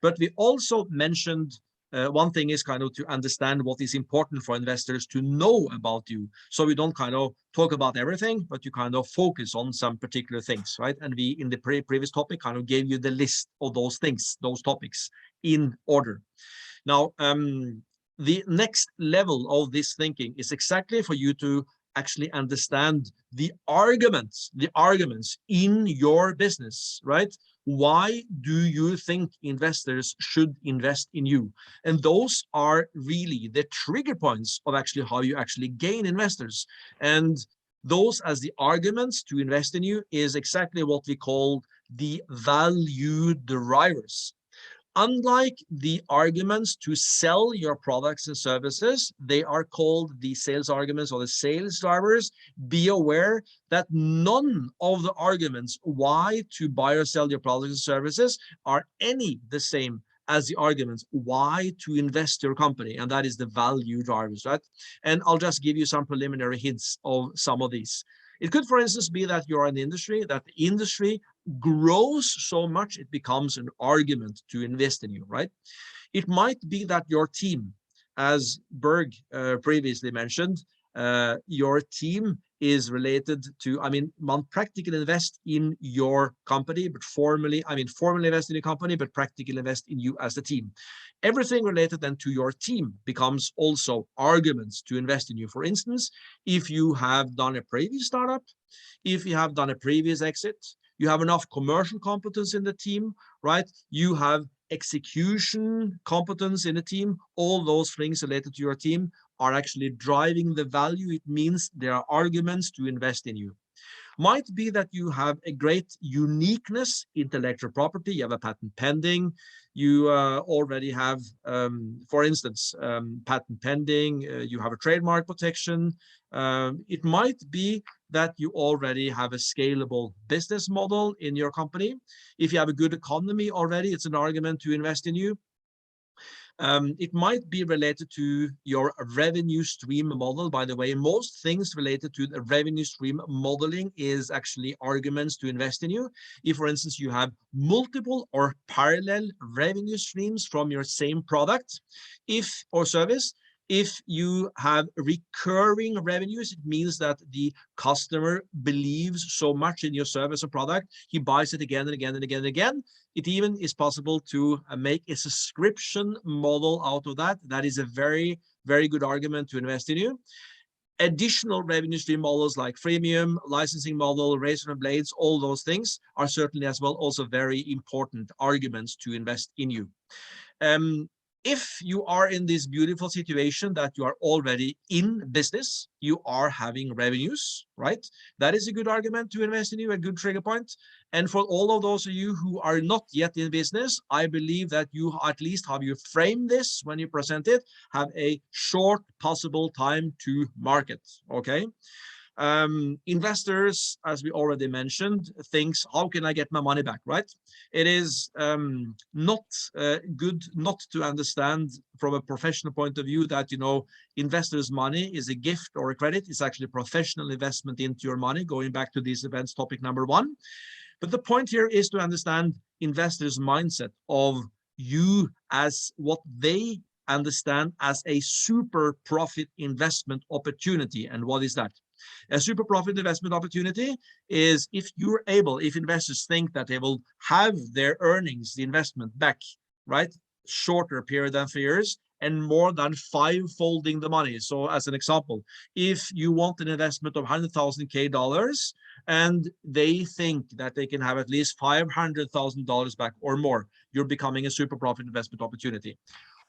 But we also mentioned one thing is kind of to understand what is important for investors to know about you. So we don't kind of talk about everything, but you kind of focus on some particular things, right? And we, in the previous topic, kind of gave you the list of those things, those topics in order. Now, the next level of this thinking is exactly for you to actually understand the arguments in your business, right? Why do you think investors should invest in you? And those are really the trigger points of actually how you actually gain investors. And those as the arguments to invest in you is exactly what we call the value drivers. Unlike the arguments to sell your products and services, they are called the sales arguments or the sales drivers. Be aware that none of the arguments why to buy or sell your products and services are any the same as the arguments why to invest your company, and that is the value drivers, right? And I'll just give you some preliminary hints of some of these. It could, for instance, be that you're in the industry, that the industry grows so much it becomes an argument to invest in you, right? It might be that your team, as Berg previously mentioned, your team is related to, I mean, one practically invest in your company, but formally invest in your company, but practically invest in you as a team. Everything related then to your team becomes also arguments to invest in you. For instance, if you have done a previous startup, if you have done a previous exit, you have enough commercial competence in the team, right? You have execution competence in the team. All those things related to your team are actually driving the value. It means there are arguments to invest in you. Might be that you have a great uniqueness, intellectual property, you have a patent pending, you already have, for instance, patent pending, you have a trademark protection. It might be that you already have a scalable business model in your company. If you have a good economy already, it's an argument to invest in you. It might be related to your revenue stream model. By the way, most things related to the revenue stream modeling is actually arguments to invest in you. If, for instance, you have multiple or parallel revenue streams from your same product, or service, if you have recurring revenues, it means that the customer believes so much in your service or product, he buys it again and again and again and again. It even is possible to make a subscription model out of that. That is a very, very good argument to invest in you. Additional revenue stream models like freemium, licensing model, razor and blades, all those things are certainly as well also very important arguments to invest in you. If you are in this beautiful situation that you are already in business, you are having revenues, right? That is a good argument to invest in you, a good trigger point. And for all of those of you who are not yet in business, I believe that you at least have you frame this when you present it, have a short possible time to market, okay? Investors, as we already mentioned, thinks, how can I get my money back, right? It is not good not to understand from a professional point of view that, you know, investors' money is a gift or a credit. It's actually professional investment into your money, going back to these events, topic number 1. But the point here is to understand investors' mindset of you as what they understand as a super profit investment opportunity. And what is that? A super profit investment opportunity is if investors think that they will have their earnings, the investment back, right? Shorter period than 3 years and more than 5-folding the money. So as an example, if you want an investment of $100,000 and they think that they can have at least $500,000 back or more, you're becoming a super profit investment opportunity.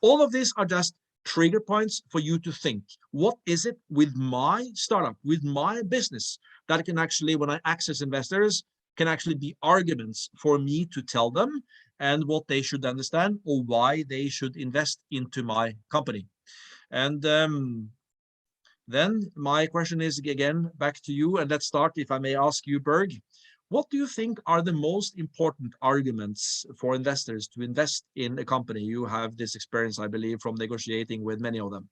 All of these are just trigger points for you to think, what is it with my startup, with my business that can actually, when I access investors, can actually be arguments for me to tell them and what they should understand or why they should invest into my company. And then my question is again back to you, and let's start, if I may ask you, Berg, what do you think are the most important arguments for investors to invest in a company? You have this experience, I believe, from negotiating with many of them.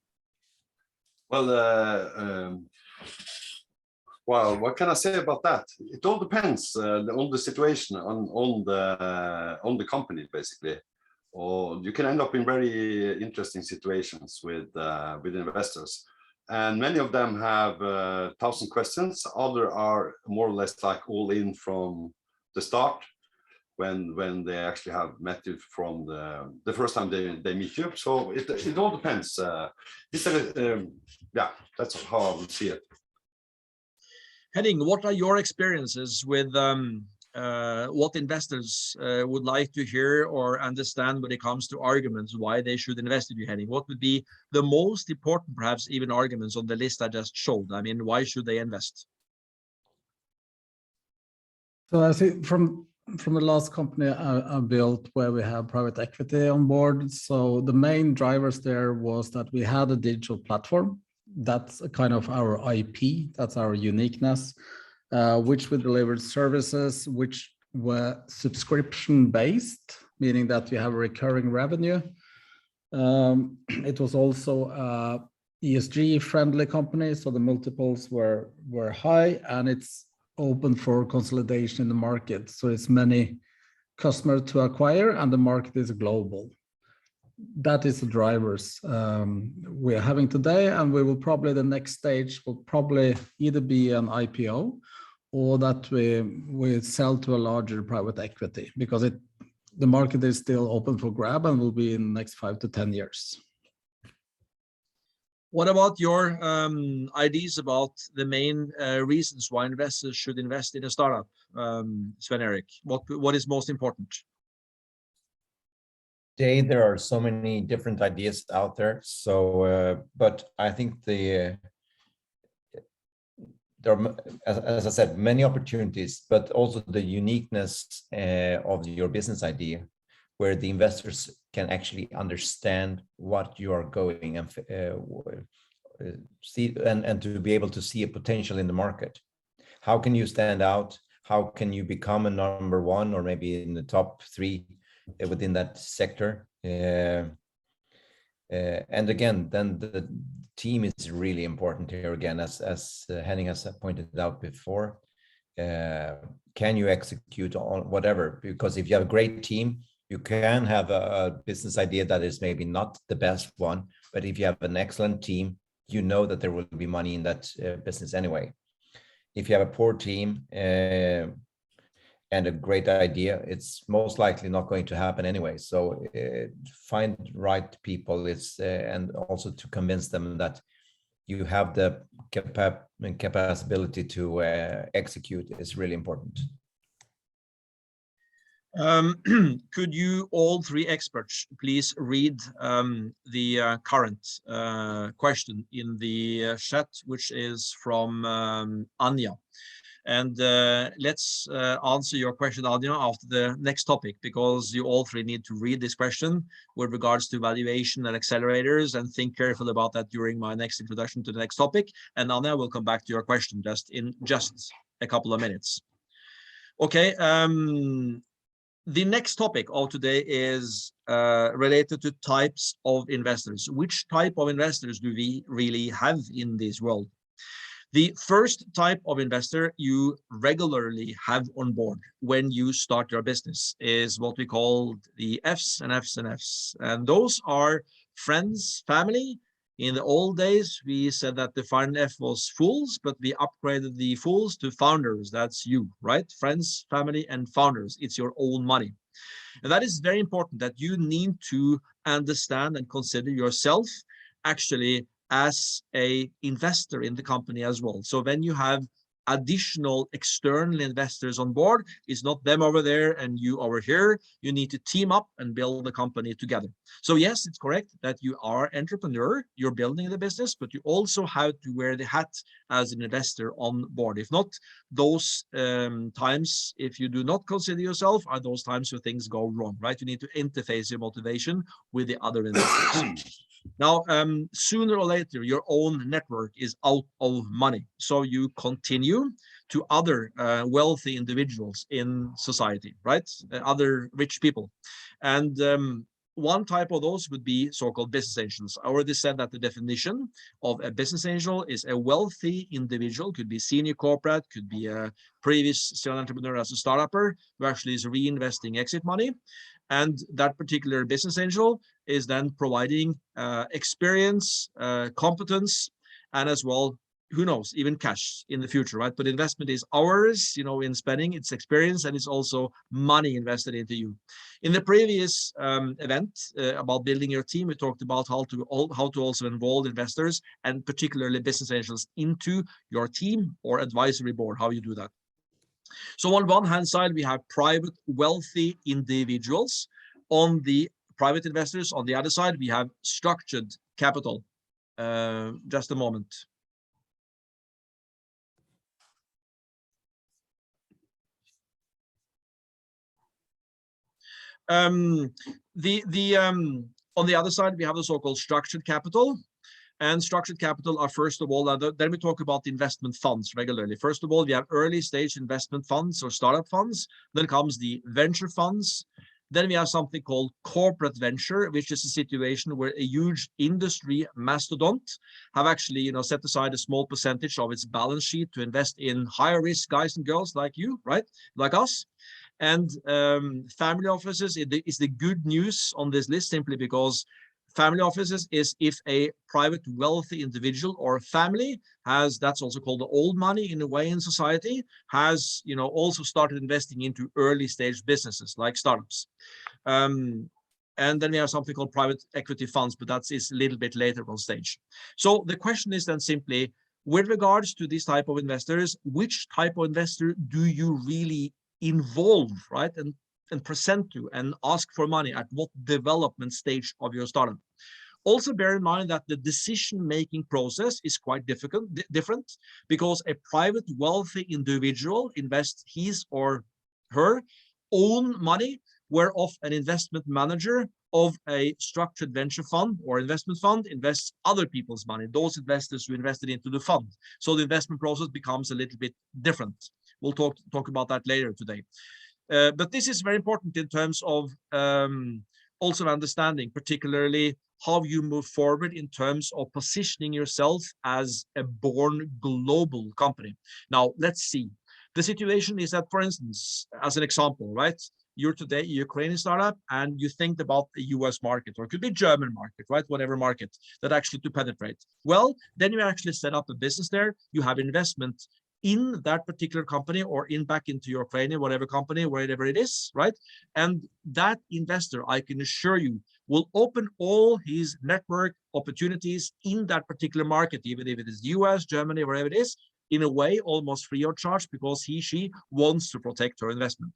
Well, what can I say about that? It all depends on the situation, on the company, basically. Or you can end up in very interesting situations with investors, and many of them have 1,000 questions. Other are more or less like all in from the start, when they actually have met you from the first time they meet you. So it all depends. Yeah, that's how I would see it. Henning, what are your experiences with what investors would like to hear or understand when it comes to arguments why they should invest in you, Henning? What would be the most important, perhaps even arguments on the list I just showed? I mean, why should they invest? So I think from the last company I built where we have private equity on board, so the main drivers there was that we had a digital platform. That's kind of our IP, that's our uniqueness, which we delivered services which were subscription-based, meaning that we have a recurring revenue. It was also a ESG-friendly company, so the multiples were high, and it's open for consolidation in the market. So it's many customers to acquire, and the market is global. That is the drivers we're having today, and we will probably, the next stage will probably either be an IPO or that we sell to a larger private equity, because the market is still open for grab and will be in the next 5 to 10 years. What about your ideas about the main reasons why investors should invest in a startup, Sven Erik? What is most important? Today there are so many different ideas out there. So, but I think there are, as I said, many opportunities, but also the uniqueness of your business idea, where the investors can actually understand what you are going and see, and to be able to see a potential in the market. How can you stand out? How can you become a number one or maybe in the top 3 within that sector? And again, then the team is really important here again, as Henning has pointed out before. Can you execute on whatever? Because if you have a great team, you can have a business idea that is maybe not the best one, but if you have an excellent team, you know that there will be money in that business anyway. If you have a poor team and a great idea, it's most likely not going to happen anyway. So find right people, and also to convince them that you have the capability to execute is really important. Could you, all 3 experts, please read the current question in the chat, which is from Anya. And let's answer your question, Anya, after the next topic, because you all 3 need to read this question with regards to valuation and accelerators, and think carefully about that during my next introduction to the next topic. And Anya will come back to your question in just a couple of minutes. Okay. The next topic of today is related to types of investors. Which type of investors do we really have in this world? The first type of investor you regularly have on board when you start your business is what we call the Fs and Fs and Fs. And those are friends, family, In the old days, we said that the final F was fools, but we upgraded the fools to founders. That's you, right? Friends, family, and founders. It's your own money. And that is very important, that you need to understand and consider yourself actually as a investor in the company as well. So when you have additional external investors on board, it's not them over there and you over here. You need to team up and build the company together. So yes, it's correct that you are entrepreneur, you're building the business, but you also have to wear the hat as an investor on board. If not, those times, if you do not consider yourself, are those times where things go wrong, right? You need to interface your motivation with the other investors. Now, sooner or later, your own network is out of money. So you continue to other wealthy individuals in society, right? Other rich people. And one type of those would be so-called business angels. I already said that the definition of a business angel is a wealthy individual, could be senior corporate, could be a previous serial entrepreneur as a startupper who actually is reinvesting exit money. And that particular business angel is then providing experience, competence, and as well, who knows, even cash in the future, right? But investment is ours, you know, in spending, it's experience, and it's also money invested into you. In the previous event about building your team, we talked about how to also involve investors and particularly business angels into your team or advisory board, how you do that. So on one hand side, we have private wealthy individuals. On the private investors, on the other side, we have structured capital. Just a moment. On the other side, we have the so-called structured capital. And structured capital are, first of all, then we talk about investment funds regularly. First of all, we have early stage investment funds or startup funds. Then comes the venture funds. Then we have something called corporate venture, which is a situation where a huge industry mastodont have actually, you know, set aside a small percentage of its balance sheet to invest in higher risk guys and girls like you, right? Like us. And family offices is the good news on this list, simply because family offices is if a private wealthy individual or family has, that's also called the old money in a way in society, has, you know, also started investing into early stage businesses like startups. And then we have something called private equity funds, but that is a little bit later on stage. So the question is then simply, with regards to this type of investors, which type of investor do you really involve, right? And present to and ask for money at what development stage of your startup. Also bear in mind that the decision-making process is quite different, because a private wealthy individual invests his or her own money, whereof an investment manager of a structured venture fund or investment fund invests other people's money, those investors who invested into the fund. So the investment process becomes a little bit different. We'll talk about that later today. But this is very important in terms of also understanding, particularly how you move forward in terms of positioning yourself as a born global company. Now, let's see. The situation is that, for instance, as an example, right? You're today a Ukrainian startup and you think about the US market, or it could be German market, right? Whatever market that actually to penetrate. Well, then you actually set up a business there. You have investment in that particular company or back into your Ukrainian, whatever company, wherever it is, right? And that investor, I can assure you, will open all his network opportunities in that particular market, even if it is US, Germany, wherever it is, in a way almost free of charge, because she wants to protect her investment.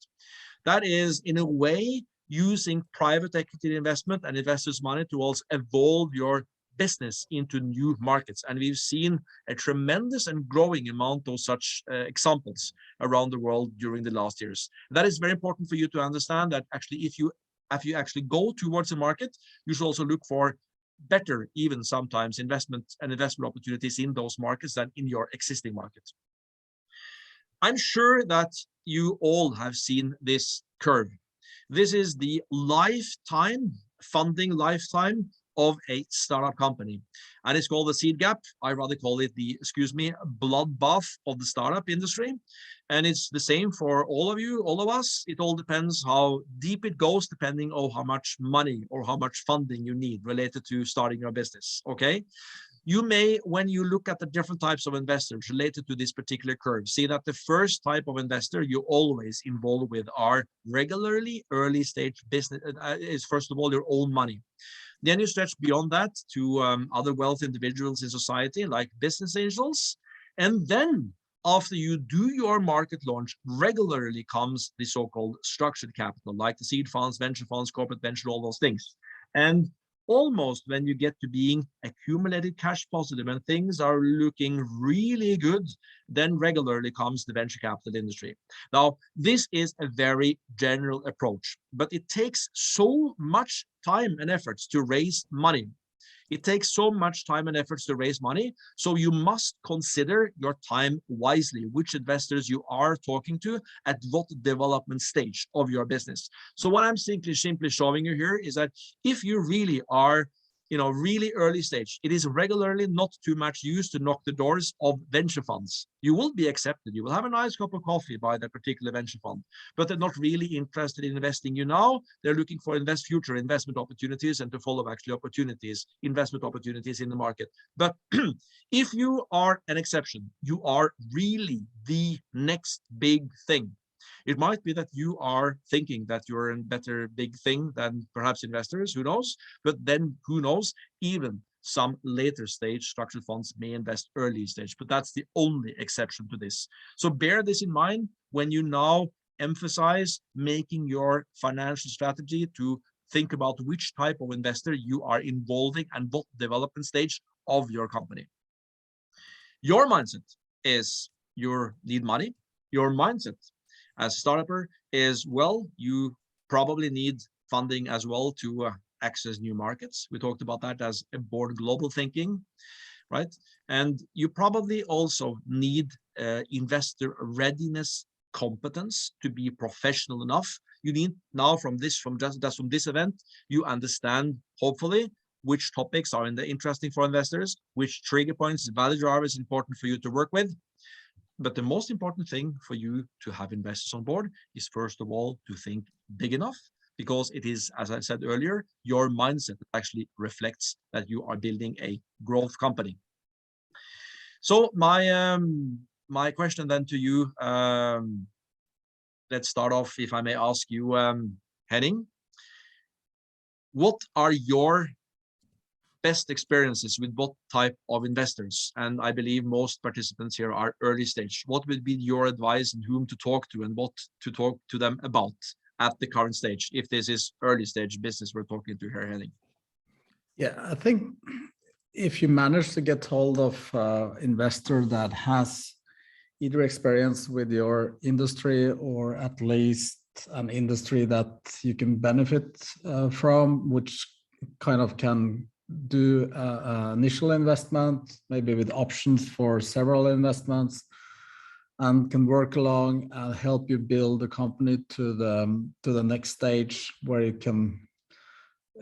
That is, in a way, using private equity investment and investors' money to also evolve your business into new markets. And we've seen a tremendous and growing amount of such examples around the world during the last years. That is very important for you to understand, that actually if you actually go towards a market, you should also look for better, even sometimes, investment opportunities in those markets than in your existing market. I'm sure that you all have seen this curve. This is the funding lifetime of a startup company, and it's called the seed gap. I rather call it the, bloodbath of the startup industry. And it's the same for all of you, all of us. It all depends how deep it goes, depending on how much money or how much funding you need related to starting your business, okay? You may, when you look at the different types of investors related to this particular curve, see that the first type of investor you always involve with are regularly early stage business, is first of all your own money. Then you stretch beyond that to other wealth individuals in society, like business angels. And then after you do your market launch, regularly comes the so-called structured capital, like the seed funds, venture funds, corporate venture, all those things. And almost when you get to being accumulated cash positive and things are looking really good, then regularly comes the venture capital industry. Now, this is a very general approach, but it takes so much time and efforts to raise money. It takes so much time and efforts to raise money. So you must consider your time wisely, which investors you are talking to at what development stage of your business. So what I'm simply showing you here is that if you really are, really early stage, it is regularly not too much used to knock the doors of venture funds. You will be accepted. You will have a nice cup of coffee by that particular venture fund, but they're not really interested in investing you now. They're looking for future investment opportunities and to follow actually investment opportunities in the market. But if you are an exception, you are really the next big thing. It might be that you are thinking that you're a better big thing than perhaps investors, who knows? But then who knows, even some later stage structured funds may invest early stage, but that's the only exception to this. So bear this in mind when you now emphasize making your financial strategy to think about which type of investor you are involving and what development stage of your company. Your mindset is you need money. Your mindset as a startupper is, well, you probably need funding as well to access new markets. We talked about that as a board global thinking, right? And you probably also need investor readiness competence to be professional enough. You need now from this event, you understand, hopefully, which topics are interesting for investors, which trigger points, value drivers important for you to work with. But the most important thing for you to have investors on board is, first of all, to think big enough, because it is, as I said earlier, your mindset that actually reflects that you are building a growth company. So my question then to you, let's start off, if I may ask you, Henning, what are your best experiences with what type of investors? And I believe most participants here are early stage. What would be your advice and whom to talk to and what to talk to them about at the current stage, if this is early stage business we're talking to here, Henning? Yeah, I think if you manage to get hold of investor that has either experience with your industry or at least an industry that you can benefit from, which kind of can do initial investment, maybe with options for several investments, and can work along and help you build the company to the next stage where you can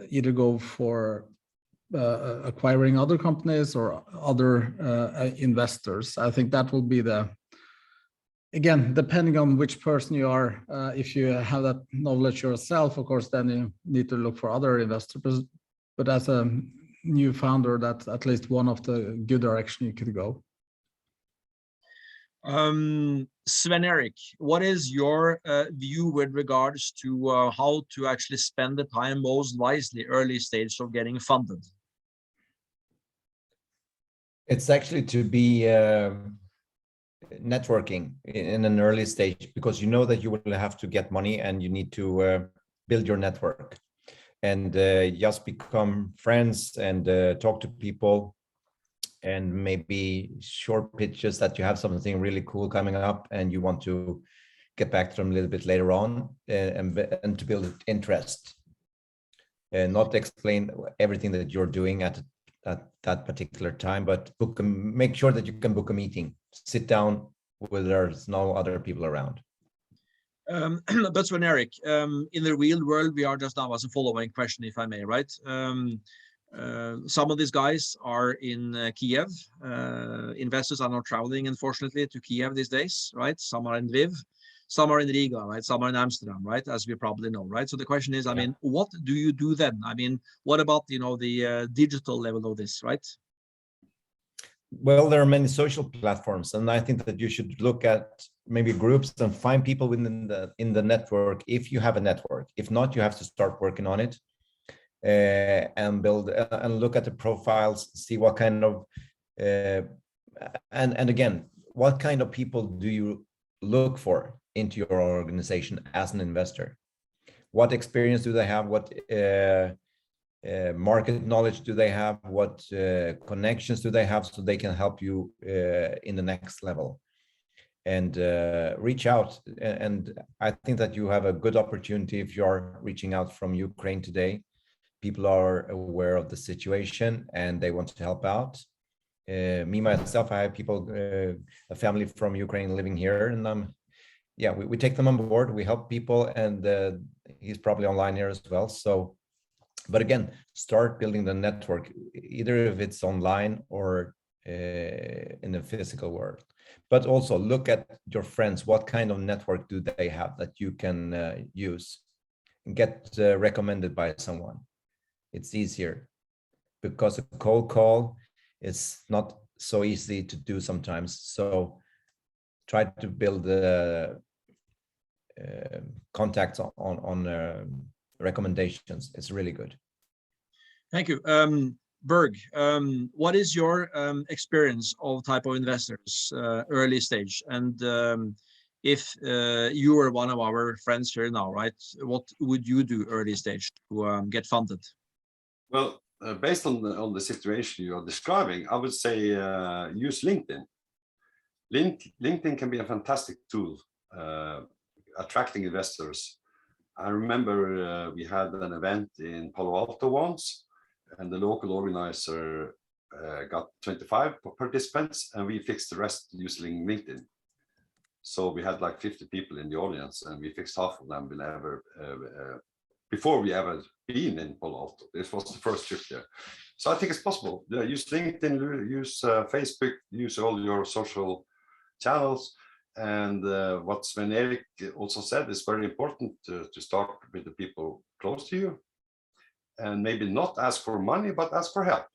either go for acquiring other companies or other investors. I think that will be again, depending on which person you are. If you have that knowledge yourself, of course, then you need to look for other investors. But as a new founder, that's at least one of the good direction you could go. Sven Erik, what is your view with regards to how to actually spend the time most wisely early stage of getting funded? It's actually to be networking in an early stage, because you know that you will have to get money and you need to build your network and just become friends and talk to people, and maybe short pitches that you have something really cool coming up and you want to get back to them a little bit later on, and to build interest and not explain everything that you're doing at that particular time, but make sure that you can book a meeting, sit down where there's no other people around. But Sven Erik, in the real world, we are just now as a following question, if I may, right? Some of these guys are in Kiev. Investors are not traveling, unfortunately, to Kiev these days, right? Some are in Lviv, some are in Riga, right? Some are in Amsterdam, right? As we probably know, right? So the question is, I mean, what do you do then? I mean, what about, you know, the digital level of this, right? Well, there are many social platforms, and I think that you should look at maybe groups and find people within the network if you have a network. If not, you have to start working on it and build and look at the profiles, see what kind of and again, what kind of people do you look for into your organization as an investor? What experience do they have? What market knowledge do they have? What connections do they have so they can help you in the next level? And reach out. And I think that you have a good opportunity if you're reaching out from Ukraine today. People are aware of the situation and they want to help out. Me, myself, I have people, a family from Ukraine living here, and yeah, we take them on board. We help people, and he's probably online here as well. So, but again, start building the network, either if it's online or in the physical world. But also look at your friends. What kind of network do they have that you can use? Get recommended by someone. It's easier because a cold call is not so easy to do sometimes. So try to build contacts on recommendations. It's really good. Thank you. Berg, what is your experience of type of investors, early stage? And if you were one of our friends here now, right, what would you do early stage to get funded? Well, based on the situation you are describing, I would say use LinkedIn. LinkedIn can be a fantastic tool, attracting investors. I remember we had an event in Palo Alto once, and the local organizer got 25 participants, and we fixed the rest using LinkedIn. So we had like 50 people in the audience, and we fixed half of them before we ever been in Palo Alto. This was the first trip there. So I think it's possible. Use LinkedIn, use Facebook, use all your social channels. And what Sven Erik also said is very important to start with the people close to you. And maybe not ask for money, but ask for help.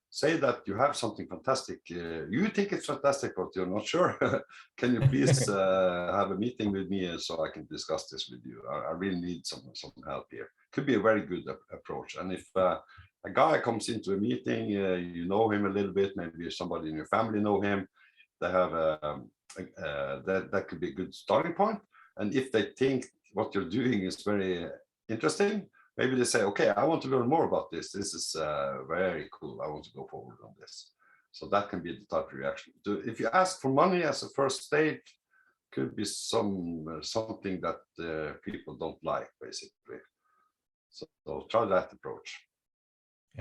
Say that you have something fantastic. You think it's fantastic, but you're not sure. Can you please have a meeting with me so I can discuss this with you? I really need some help here. Could be a very good approach. And if a guy comes into a meeting, you know him a little bit, maybe somebody in your family know him, they have that could be a good starting point. And if they think what you're doing is very interesting, maybe they say, okay, I want to learn more about this. This is very cool. I want to go forward on this. So that can be the type of reaction. If you ask for money as a first stage, could be something that people don't like, basically. So try that approach.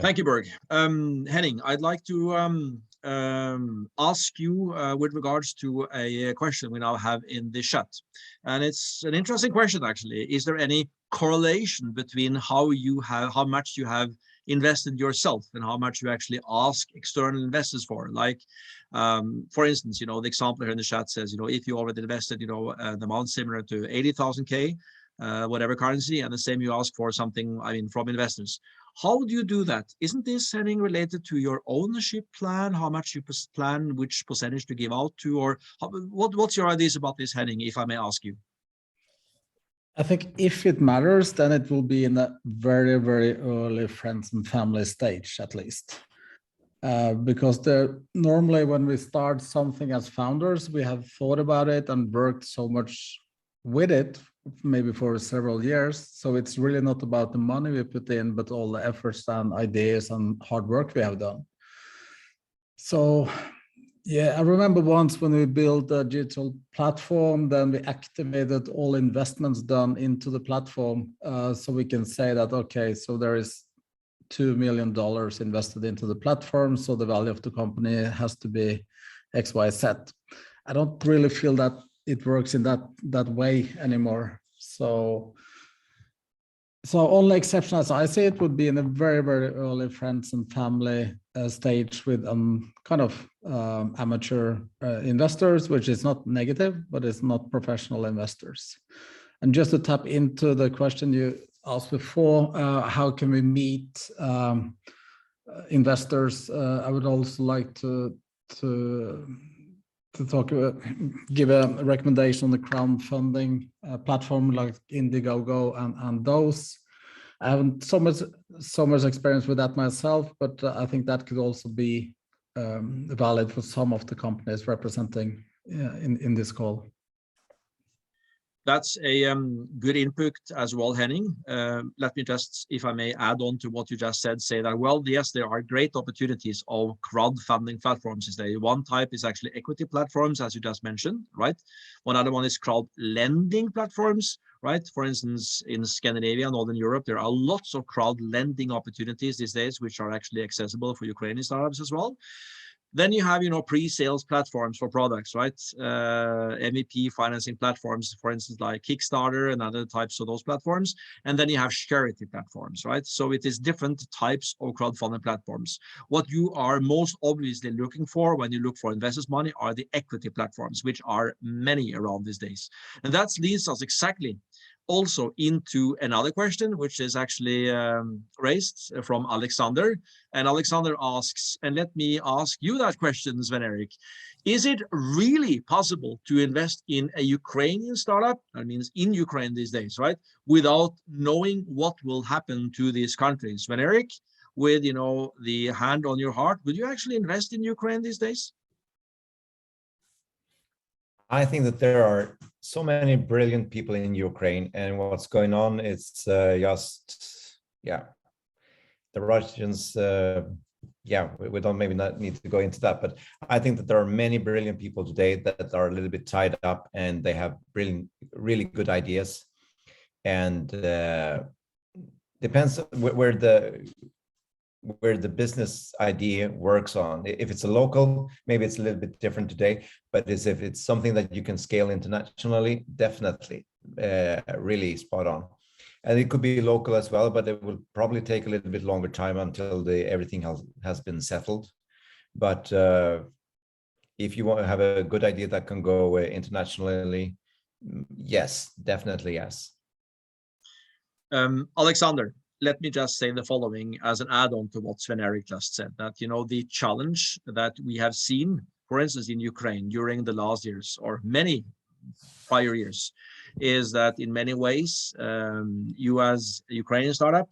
Thank you, Berg. Henning, I'd like to ask you with regards to a question we now have in the chat. And it's an interesting question, actually. Is there any correlation between how much you have invested yourself and how much you actually ask external investors for? Like, for instance, you know, the example here in the chat says, you know, if you already invested, you know, the amount similar to 80,000 K, whatever currency, and the same you ask for something, I mean, from investors. How do you do that? Isn't this setting related to your ownership plan? How much you plan, which percentage to give out to, or what's your ideas about this, Henning, if I may ask you? I think if it matters, then it will be in a very, very early friends and family stage, at least. Because normally when we start something as founders, we have thought about it and worked so much with it, maybe for several years. So it's really not about the money we put in, but all the efforts and ideas and hard work we have done. So yeah, I remember once when we built a digital platform, then we activated all investments done into the platform. So we can say that, okay, so there is $2 million invested into the platform. So the value of the company has to be X, Y, Z. I don't really feel that it works in that way anymore. So So only exception as I see it would be in a very, very early friends and family stage with kind of amateur investors, which is not negative, but it's not professional investors. And just to tap into the question you asked before, how can we meet investors? I would also like to talk give a recommendation on the crowdfunding platform like Indiegogo and those. I haven't so much experience with that myself, but I think that could also be valid for some of the companies representing in this call. That's a good input as well, Henning. Let me just, if I may add on to what you just said, say that, well, yes, there are great opportunities of crowdfunding platforms today. One type is actually equity platforms, as you just mentioned, right? One other one is crowd lending platforms, right? For instance, in Scandinavia, Northern Europe, there are lots of crowd lending opportunities these days, which are actually accessible for Ukrainian startups as well. Then you have, pre-sales platforms for products, right? MVP financing platforms, for instance, like Kickstarter and other types of those platforms. And then you have charity platforms, right? So it is different types of crowdfunding platforms. What you are most obviously looking for when you look for investors' money are the equity platforms, which are many around these days. And that leads us exactly also into another question, which is actually raised from Alexander. And Alexander asks, and let me ask you that question, Sven-Erik. Is it really possible to invest in a Ukrainian startup, that means in Ukraine these days, right, without knowing what will happen to these countries? Sven-Erik, with, the hand on your heart, would you actually invest in Ukraine these days? I think that there are so many brilliant people in Ukraine, and what's going on is the Russians. We don't maybe not need to go into that, but I think that there are many brilliant people today that are a little bit tied up, and they have really good ideas, and depends where the business idea works on. If it's a local, maybe it's a little bit different today, but if it's something that you can scale internationally, definitely really spot on. And it could be local as well, but it will probably take a little bit longer time until everything has been settled. But if you want to have a good idea that can go internationally, yes, definitely yes. Alexander, let me just say the following as an add-on to what Sven-Erik just said, that, the challenge that we have seen, for instance, in Ukraine during the last years or many prior years, is that in many ways, you as a Ukrainian startup,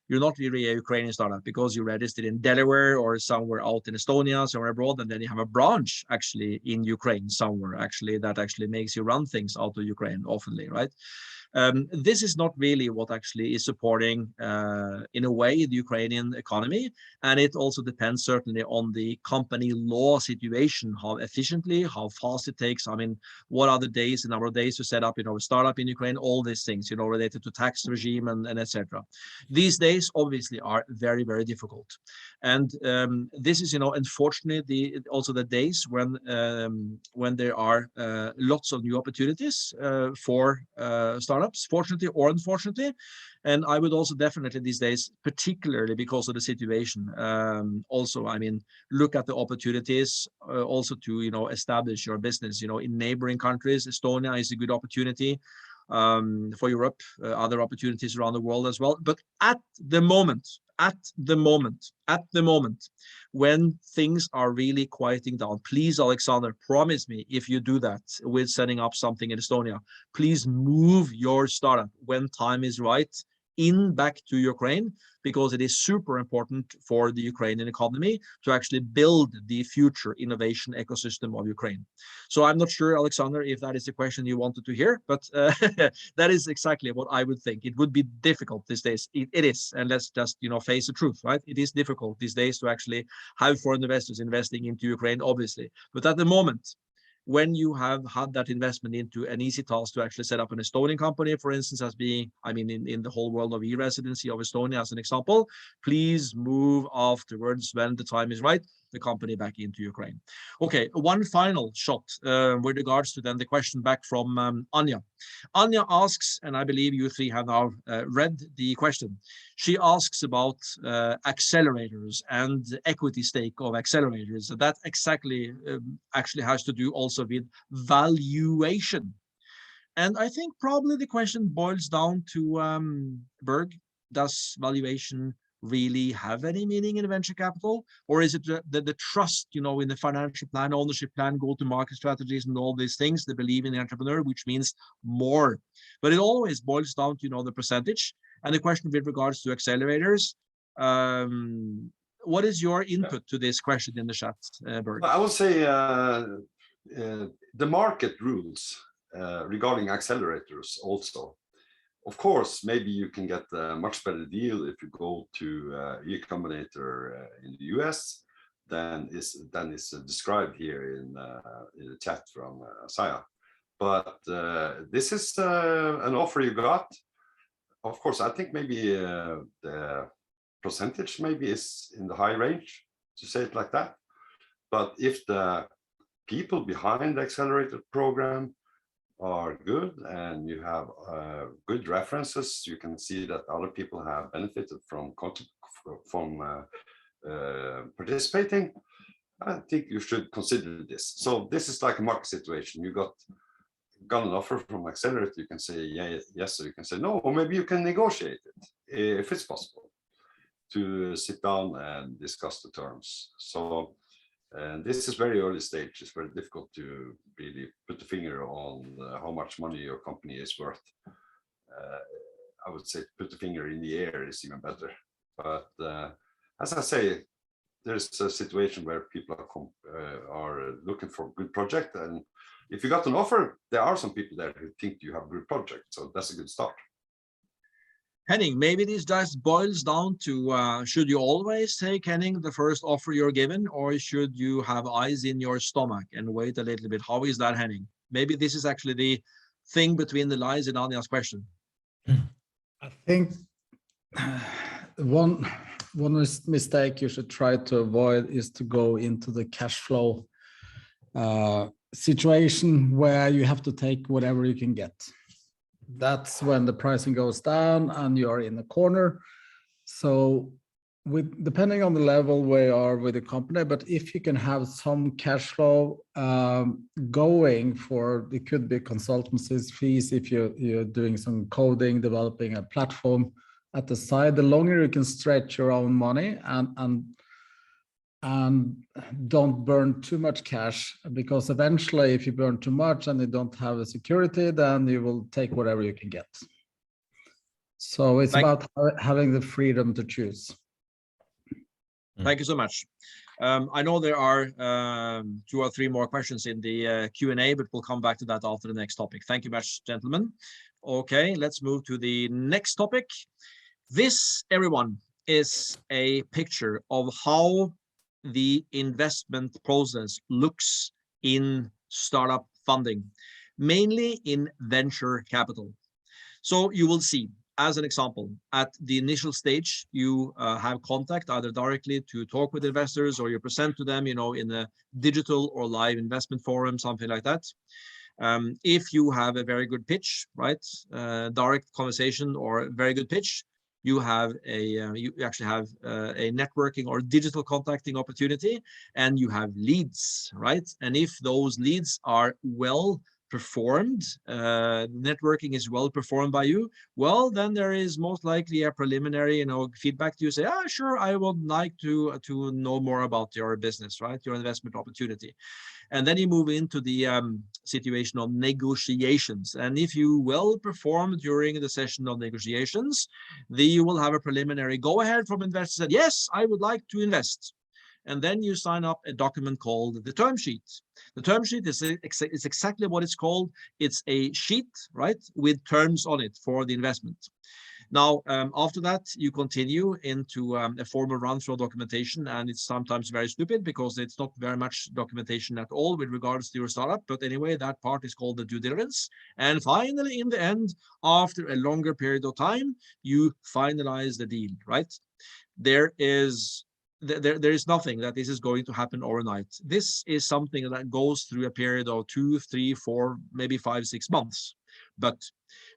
you're not really a Ukrainian startup because you're registered in Delaware or somewhere out in Estonia, somewhere abroad, and then you have a branch actually in Ukraine somewhere actually that actually makes you run things out of Ukraine oftenly, right? This is not really what actually is supporting, in a way, the Ukrainian economy. And it also depends certainly on the company law situation, how efficiently, how fast it takes. I mean, what are the days and number of days to set up, a startup in Ukraine, all these things, related to tax regime and etc. These days, obviously, are very, very difficult. And this is, unfortunately, also the days when there are lots of new opportunities for startups, fortunately or unfortunately. And I would also definitely these days, particularly because of the situation, also, look at the opportunities also to, establish your business, in neighboring countries. Estonia is a good opportunity for Europe, other opportunities around the world as well. But at the moment, when things are really quieting down, please, Alexander, promise me, if you do that with setting up something in Estonia, please move your startup when time is right back to Ukraine, because it is super important for the Ukrainian economy to actually build the future innovation ecosystem of Ukraine. So I'm not sure, Alexander, if that is the question you wanted to hear, but that is exactly what I would think. It would be difficult these days. It is, and let's just face the truth, right? It is difficult these days to actually have foreign investors investing into Ukraine, obviously. But at the moment, when you have had that investment into an easy task to actually set up an Estonian company, for instance, as being, in the whole world of e-residency of Estonia as an example, please move afterwards when the time is right. the company back into Ukraine. Okay, one final shot with regards to then the question back from Anya. Anya asks, and I believe you three have now read the question. She asks about accelerators and equity stake of accelerators. That exactly actually has to do also with valuation. And I think probably the question boils down to Berg, does valuation really have any meaning in venture capital? Or is it the trust, you know, in the financial plan, ownership plan, go-to-market strategies, and all these things, they believe in the entrepreneur, which means more. But it always boils down to, you know, the percentage. And the question with regards to accelerators, what is your input to this question in the chat, Berg? I would say the market rules regarding accelerators also. Of course, maybe you can get a much better deal if you go to E Combinator in the US than is described here in the chat from Saya. But this is an offer you got. Of course, I think maybe the percentage maybe is in the high range, to say it like that. But if the people behind the accelerator program are good and you have good references, you can see that other people have benefited from participating, I think you should consider this. So this is like a market situation. You got an offer from accelerator, you can say yeah, yes, or you can say no, or maybe you can negotiate it if it's possible to sit down and discuss the terms. So and this is very early stage. It's very difficult to really put the finger on how much money your company is worth. I would say put the finger in the air is even better. But as I say, there's a situation where people are looking for a good project. And if you got an offer, there are some people there who think you have a good project. So that's a good start. Henning, maybe this just boils down to, should you always take, Henning, the first offer you're given, or should you have eyes in your stomach and wait a little bit? How is that, Henning? Maybe this is actually the thing between the lines in Anya's question. I think one mistake you should try to avoid is to go into the cash flow situation where you have to take whatever you can get. That's when the pricing goes down and you are in the corner. So depending on the level where you are with the company, but if you can have some cash flow going for, it could be consultancies fees if you're doing some coding, developing a platform at the side, the longer you can stretch your own money and don't burn too much cash, because eventually if you burn too much and you don't have a security, then you will take whatever you can get. So it's about having the freedom to choose. Thank you so much. I know there are 2 or 3 more questions in the Q&A, but we'll come back to that after the next topic. Thank you much, gentlemen. Okay, let's move to the next topic. This, everyone, is a picture of how the investment process looks in startup funding, mainly in venture capital. So you will see, as an example, at the initial stage, you have contact either directly to talk with investors, or you present to them, you know, in a digital or live investment forum, something like that. If you have a very good pitch, right, direct conversation or a very good pitch, you have you actually have a networking or digital contacting opportunity, and you have leads, right? And if those leads are well performed, networking is well performed by you, well, then there is most likely a preliminary, you know, feedback to you, say, sure, I would like to know more about your business, right, your investment opportunity. And then you move into the situation of negotiations. And if you well perform during the session of negotiations, you will have a preliminary go ahead from investors that, yes, I would like to invest. And then you sign up a document called the term sheet. The term sheet is exactly what it's called. It's a sheet, right, with terms on it for the investment. Now, after that, you continue into a formal run-through documentation, and it's sometimes very stupid because it's not very much documentation at all with regards to your startup. But anyway, that part is called the due diligence. And finally, in the end, after a longer period of time, you finalize the deal, right? There is there is nothing that this is going to happen overnight. This is something that goes through a period of 2, 3, 4, maybe 5, 6 months. But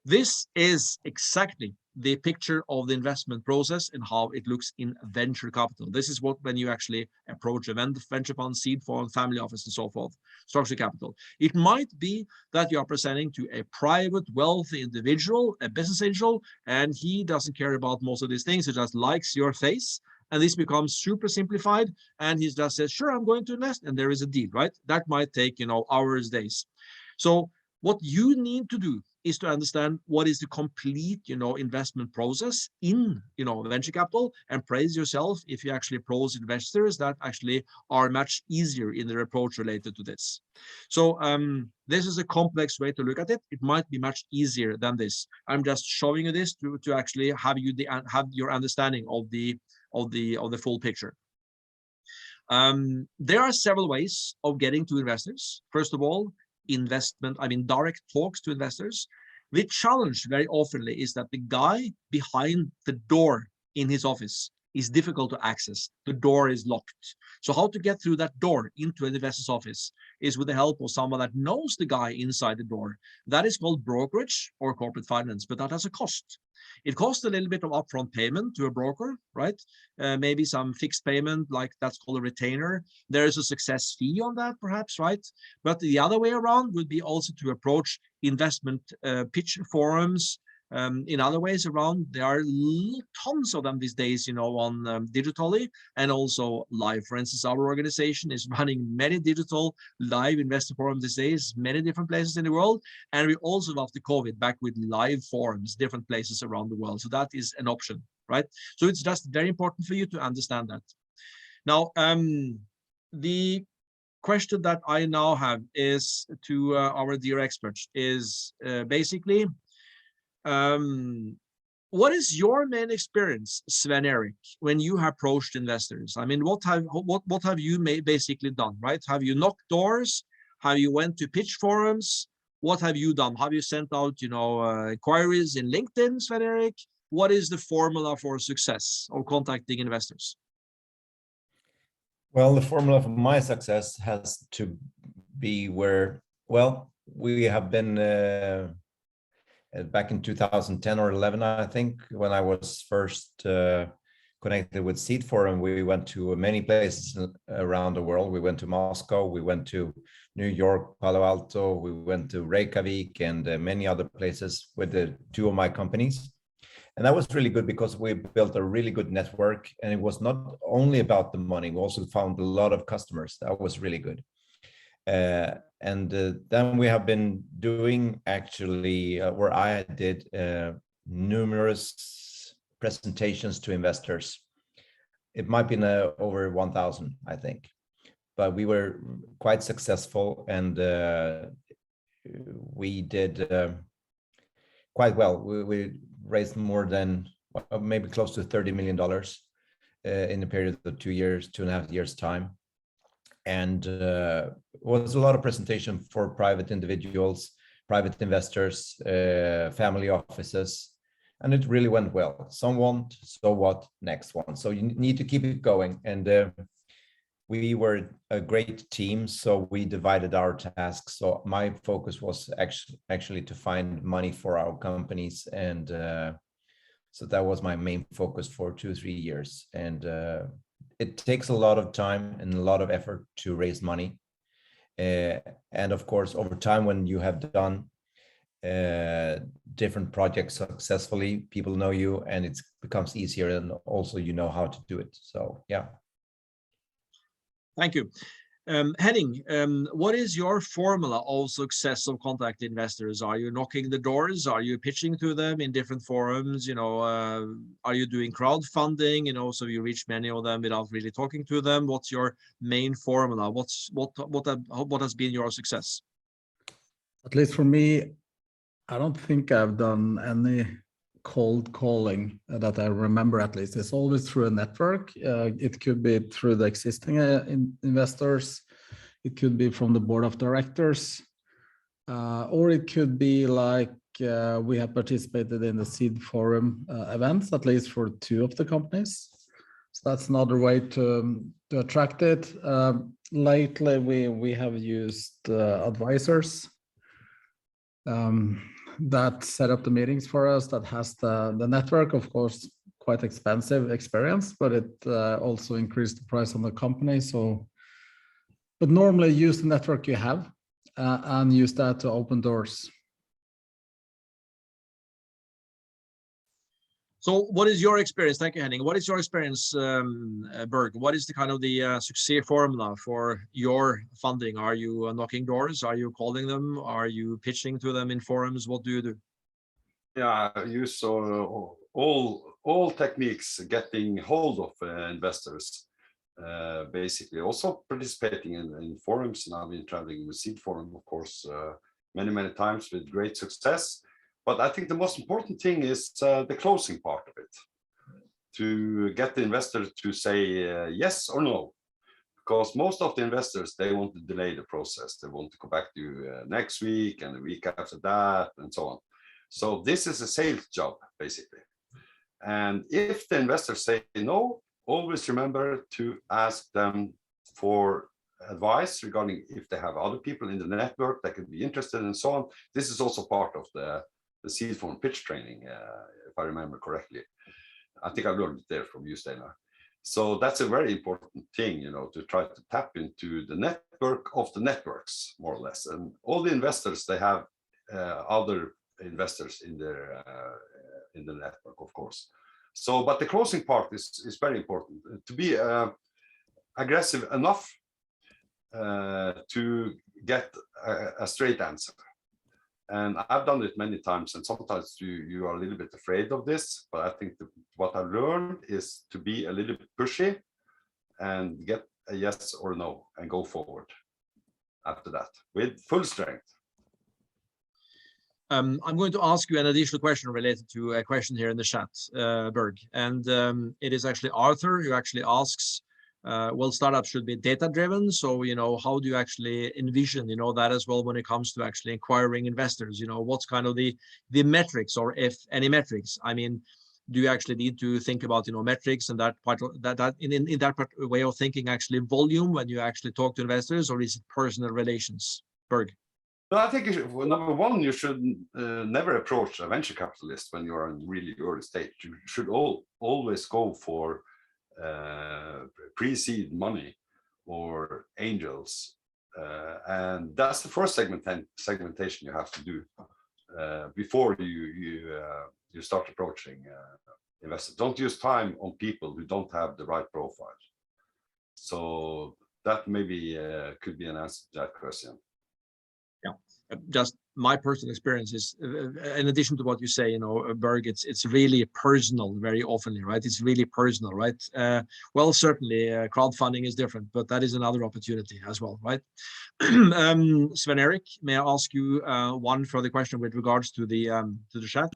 this is exactly the picture of the investment process and how it looks in venture capital. This is what when you actually approach a venture fund, seed fund, family office, and so forth, structured capital. It might be that you are presenting to a private, wealthy individual, a business angel, and he doesn't care about most of these things. He just likes your face. And this becomes super simplified. And he just says, sure, I'm going to invest. And there is a deal, right? That might take, hours, days. So what you need to do is to understand what is the complete, investment process in, venture capital, and praise yourself if you actually approach investors that actually are much easier in their approach related to this. So this is a complex way to look at it. It might be much easier than this. I'm just showing you this to actually have your understanding of the full picture. There are several ways of getting to investors. First of all, direct talks to investors. The challenge very often is that the guy behind the door in his office is difficult to access. The door is locked. So how to get through that door into an investor's office is with the help of someone that knows the guy inside the door. That is called brokerage or corporate finance, but that has a cost. It costs a little bit of upfront payment to a broker, right? Maybe some fixed payment, like that's called a retainer. There is a success fee on that, perhaps, right? But the other way around would be also to approach investment pitch forums. In other ways around, there are tons of them these days, on digitally and also live. For instance, our organization is running many digital live investor forums these days, many different places in the world. And we also, after COVID, back with live forums, different places around the world. So that is an option, right? So it's just very important for you to understand that. Now, the question that I now have is to our dear experts is basically, what is your main experience, Sven Erik, when you have approached investors? I mean, what have you basically done, right? Have you knocked doors? Have you went to pitch forums? What have you done? Have you sent out, inquiries in LinkedIn, Sven Erik? What is the formula for success of contacting investors? Well, the formula for my success has to be we have been back in 2010 or 11, I think, when I was first connected with Seed Forum. We went to many places around the world. We went to Moscow, we went to New York, Palo Alto, we went to Reykjavik, and many other places with the two of my companies. And that was really good because we built a really good network, and it was not only about the money. We also found a lot of customers. That was really good. Then we have been doing actually where I did numerous presentations to investors. It might be over 1,000, I think, but we were quite successful, and we did quite well. We raised more than maybe close to $30 million in a period of 2.5 years time. And was a lot of presentation for private individuals, private investors, family offices, and it really went well. Some want, so what, next one. So you need to keep it going. And we were a great team, so we divided our tasks. So my focus was actually to find money for our companies, and so that was my main focus for 2 or 3 years. And it takes a lot of time and a lot of effort to raise money. And of course, over time, when you have done different projects successfully, people know you, and it becomes easier, and also you know how to do it. So, yeah. Thank you. Henning, what is your formula of success of contact investors? Are you knocking the doors? Are you pitching to them in different forums? Are you doing crowdfunding? So you reach many of them without really talking to them. What's your main formula? What has been your success? At least for me, I don't think I've done any cold calling that I remember. At least it's always through a network. It could be through the existing investors, it could be from the board of directors, or it could be like we have participated in the Seed Forum events, at least for 2 of the companies. So that's another way to attract it. Lately, we have used advisors that set up the meetings for us, that has the network, of course, quite expensive experience, but it also increased the price on the company. So, but normally use the network you have and use that to open doors. So what is your experience? Thank you, Henning. What is your experience, Berg? What is the kind of the success formula for your funding? Are you knocking doors? Are you calling them? Are you pitching to them in forums? What do you do? Yeah, I use all techniques getting hold of investors. Basically, also participating in forums, and I've been traveling with Seed Forum, of course, many times with great success. But I think the most important thing is the closing part of it, to get the investor to say yes or no, because most of the investors, they want to delay the process. They want to go back to you next week and the week after that and so on. So this is a sales job, basically. And if the investors say no, always remember to ask them for advice regarding if they have other people in the network that could be interested and so on. This is also part of the Seed Forum pitch training, if I remember correctly. I think I learned it there from you, Steinar. So that's a very important thing, you know, to try to tap into the network of the networks, more or less. And all the investors, they have other investors in their in the network, of course. So, but the closing part is very important, to be aggressive enough to get a straight answer. And I've done it many times, and sometimes you are a little bit afraid of this, but I think what I've learned is to be a little bit pushy and get a yes or no and go forward after that with full strength. I'm going to ask you an additional question related to a question here in the chat, Berg, and it is actually Arthur who actually asks, well, startups should be data-driven. So, you know, how do you actually envision, you know, that as well when it comes to actually acquiring investors? You know, what's kind of the metrics, or if any metrics? I mean, do you actually need to think about, you know, metrics and that part of, that in that part, way of thinking, actually volume when you actually talk to investors, or is it personal relations? Berg. No, I think well, number one, you should never approach a venture capitalist when you are in really early stage. You should always go for pre-seed money or angels, and that's the first segmentation you have to do before you start approaching investors. Don't use time on people who don't have the right profile. So that maybe could be an answer to that question. Yeah, just my personal experience is, in addition to what you say, you know, Berg, it's really personal very often, right? It's really personal, right? Well, certainly crowdfunding is different, but that is another opportunity as well, right? Sven Erik, may I ask you one further question with regards to the chat?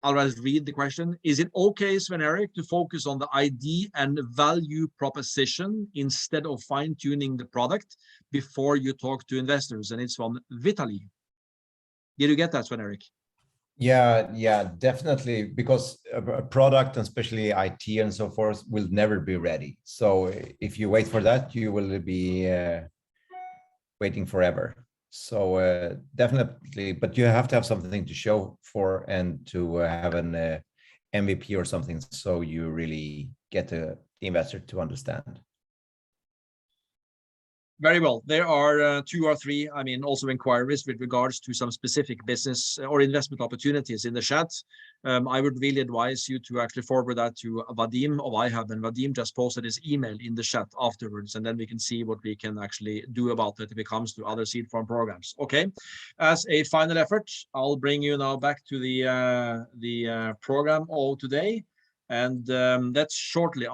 I'll just read the question. Is it okay, Sven Erik, to focus on the ID and value proposition instead of fine-tuning the product before you talk to investors? And it's from Vitaly. Did you get that, Sven Erik? Yeah, definitely, because a product, and especially IT and so forth, will never be ready. So if you wait for that, you will be waiting forever. So definitely, but you have to have something to show for and to have an MVP or something, so you really get the investor to understand. Very well. There are 2 or 3, I mean, also inquiries with regards to some specific business or investment opportunities in the chat. I would really advise you to actually forward that to Vadim of iHub, and Vadim just posted his email in the chat afterwards, and then we can see what we can actually do about it if it comes to other Seed Forum programs. Okay. As a final effort, I'll bring you now back to the program of today, and let's shortly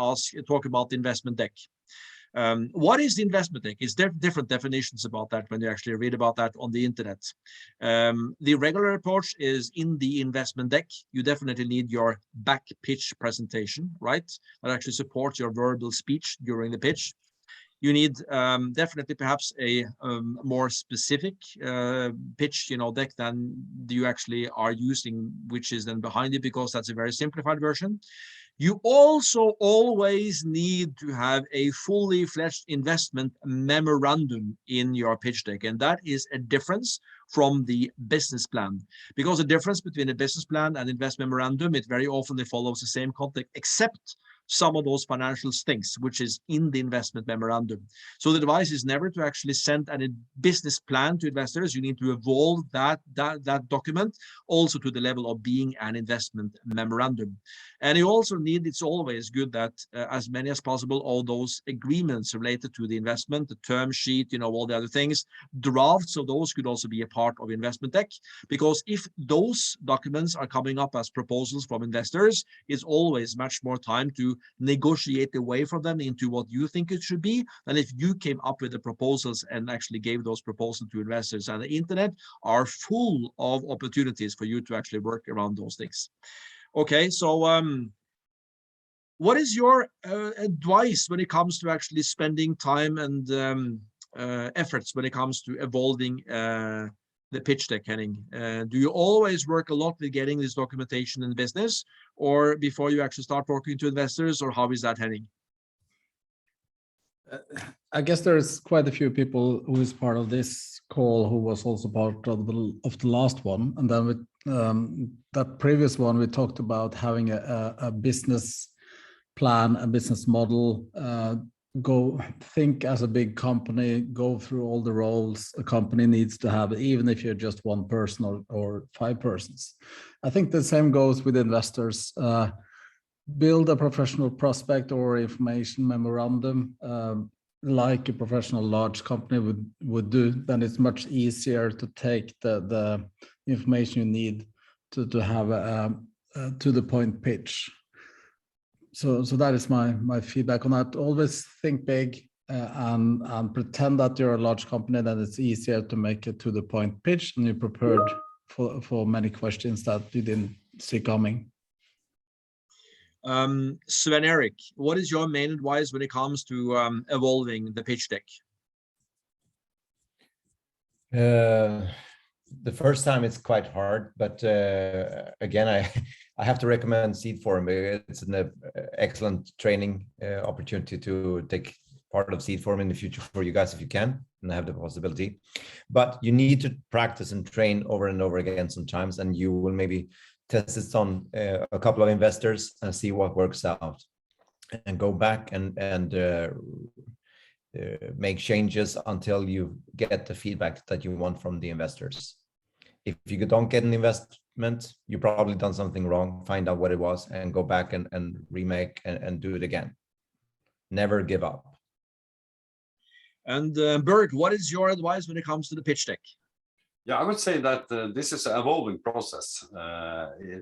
talk about the investment deck. What is the investment deck? Is there different definitions about that when you actually read about that on the internet? The regular approach is in the investment deck. You definitely need your back pitch presentation, right? That actually supports your verbal speech during the pitch. You need definitely perhaps a more specific pitch, you know, deck than you actually are using, which is then behind it, because that's a very simplified version. You also always need to have a fully fledged investment memorandum in your pitch deck. And that is a difference from the business plan. Because the difference between a business plan and investment memorandum, it very often follows the same context, except some of those financial things, which is in the investment memorandum. So the advice is never to actually send a business plan to investors. You need to evolve that document also to the level of being an investment memorandum. And you also need, it's always good that as many as possible, all those agreements related to the investment, the term sheet, all the other things, drafts of those could also be a part of investment deck, because if those documents are coming up as proposals from investors, it's always much more time to negotiate away from them into what you think it should be than if you came up with the proposals and actually gave those proposals to investors. And the internet are full of opportunities for you to actually work around those things. Okay, so what is your advice when it comes to actually spending time and efforts when it comes to evolving the pitch deck, Henning? Do you always work a lot with getting this documentation in business, or before you actually start talking to investors, or how is that, Henning? I guess there's quite a few people who is part of this call who was also part of the last one, and then with that previous one we talked about having a business plan, a business model. Go think as a big company, go through all the roles a company needs to have, even if you're just one person or 5 persons. I think the same goes with investors. Build a professional prospect or information memorandum like a professional large company would do. Then it's much easier to take the information you need to have a to the point pitch. So that is my feedback on that. Always think big and pretend that you're a large company. Then it's easier to make it to the point pitch, and you're prepared for many questions that you didn't see coming. Sven Erik, what is your main advice when it comes to evolving the pitch deck? The first time it's quite hard, but again, I have to recommend Seed Forum. It's an excellent training opportunity to take part of Seed Forum in the future for you guys if you can and have the possibility. But you need to practice and train over and over again sometimes, and you will maybe test this on a couple of investors and see what works out, and go back and make changes until you get the feedback that you want from the investors. If you don't get an investment, you probably done something wrong. Find out what it was and go back and remake and do it again. Never give up. And Berg, what is your advice when it comes to the pitch deck? Yeah, I would say that this is an evolving process.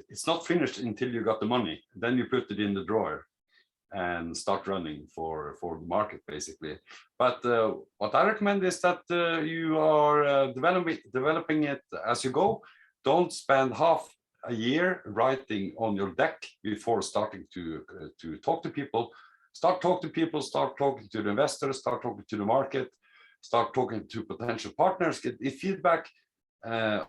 It's not finished until you got the money. Then you put it in the drawer and start running for the market, basically. But what I recommend is that you are developing it as you go. Don't spend half a year writing on your deck before starting to talk to people. Start talking to people, start talking to the investors, start talking to the market, start talking to potential partners, get feedback.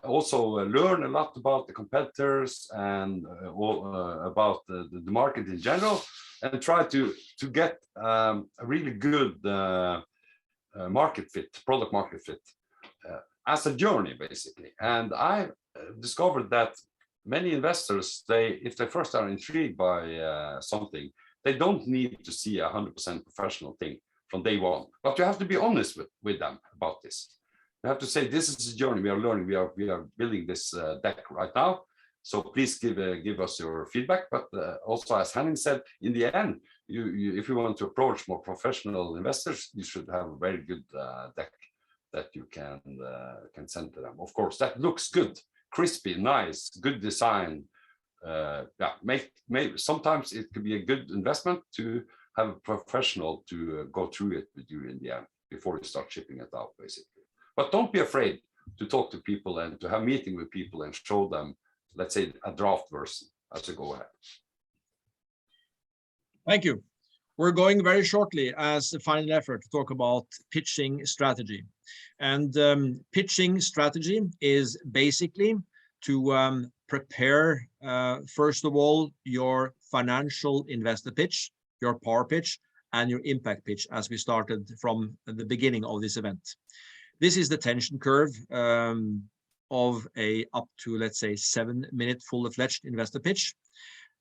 Also learn a lot about the competitors and about the market in general, and try to get a really good market fit, product market fit as a journey, basically. And I discovered that many investors, if they first are intrigued by something, they don't need to see 100% professional thing from day one, but you have to be honest with them about this. You have to say, this is a journey we are learning. We are building this deck right now. So please give us your feedback. But also, as Henning said, in the end, if you want to approach more professional investors, you should have a very good deck that you can send to them. Of course, that looks good, crispy, nice, good design. Sometimes it could be a good investment to have a professional to go through it with you in the end before you start shipping it out, basically. But don't be afraid to talk to people and to have meeting with people and show them, let's say, a draft version as you go ahead. Thank you. We're going very shortly as a final effort to talk about pitching strategy. And pitching strategy is basically to prepare, first of all, your financial investor pitch, your power pitch, and your impact pitch as we started from the beginning of this event. This is the tension curve of a up to, let's say, 7-minute full-fledged investor pitch.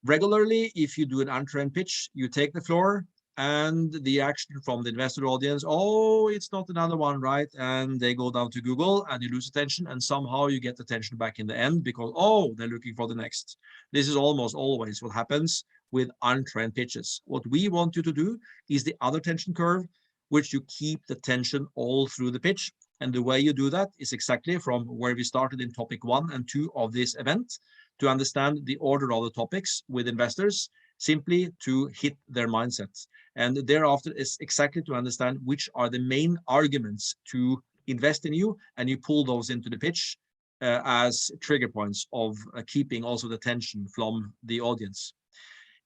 Regularly, if you do an end-to-end pitch, you take the floor, and the action from the investor audience, oh, it's not another one, right? And they go down to Google and you lose attention, and somehow you get attention back in the end because, oh, they're looking for the next. This is almost always what happens with on-trend pitches. What we want you to do is the other tension curve, which you keep the tension all through the pitch. And the way you do that is exactly from where we started in topic 1 and 2 of this event, to understand the order of the topics with investors, simply to hit their mindsets. And thereafter is exactly to understand which are the main arguments to invest in you, and you pull those into the pitch as trigger points of keeping also the tension from the audience.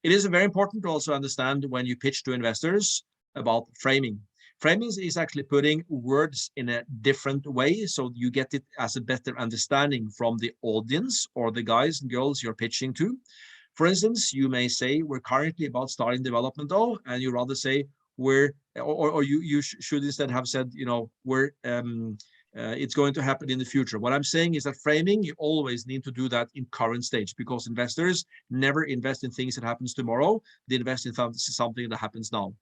It is very important to also understand when you pitch to investors about framing. Framing is actually putting words in a different way, so you get it as a better understanding from the audience or the guys and girls you're pitching to. For instance, you may say, we're currently about starting development though, and you rather say we're, or you should instead have said, you know, we're, it's going to happen in the future. What I'm saying is that framing, you always need to do that in current stage, because investors never invest in things that happens tomorrow. They invest in something that happens now.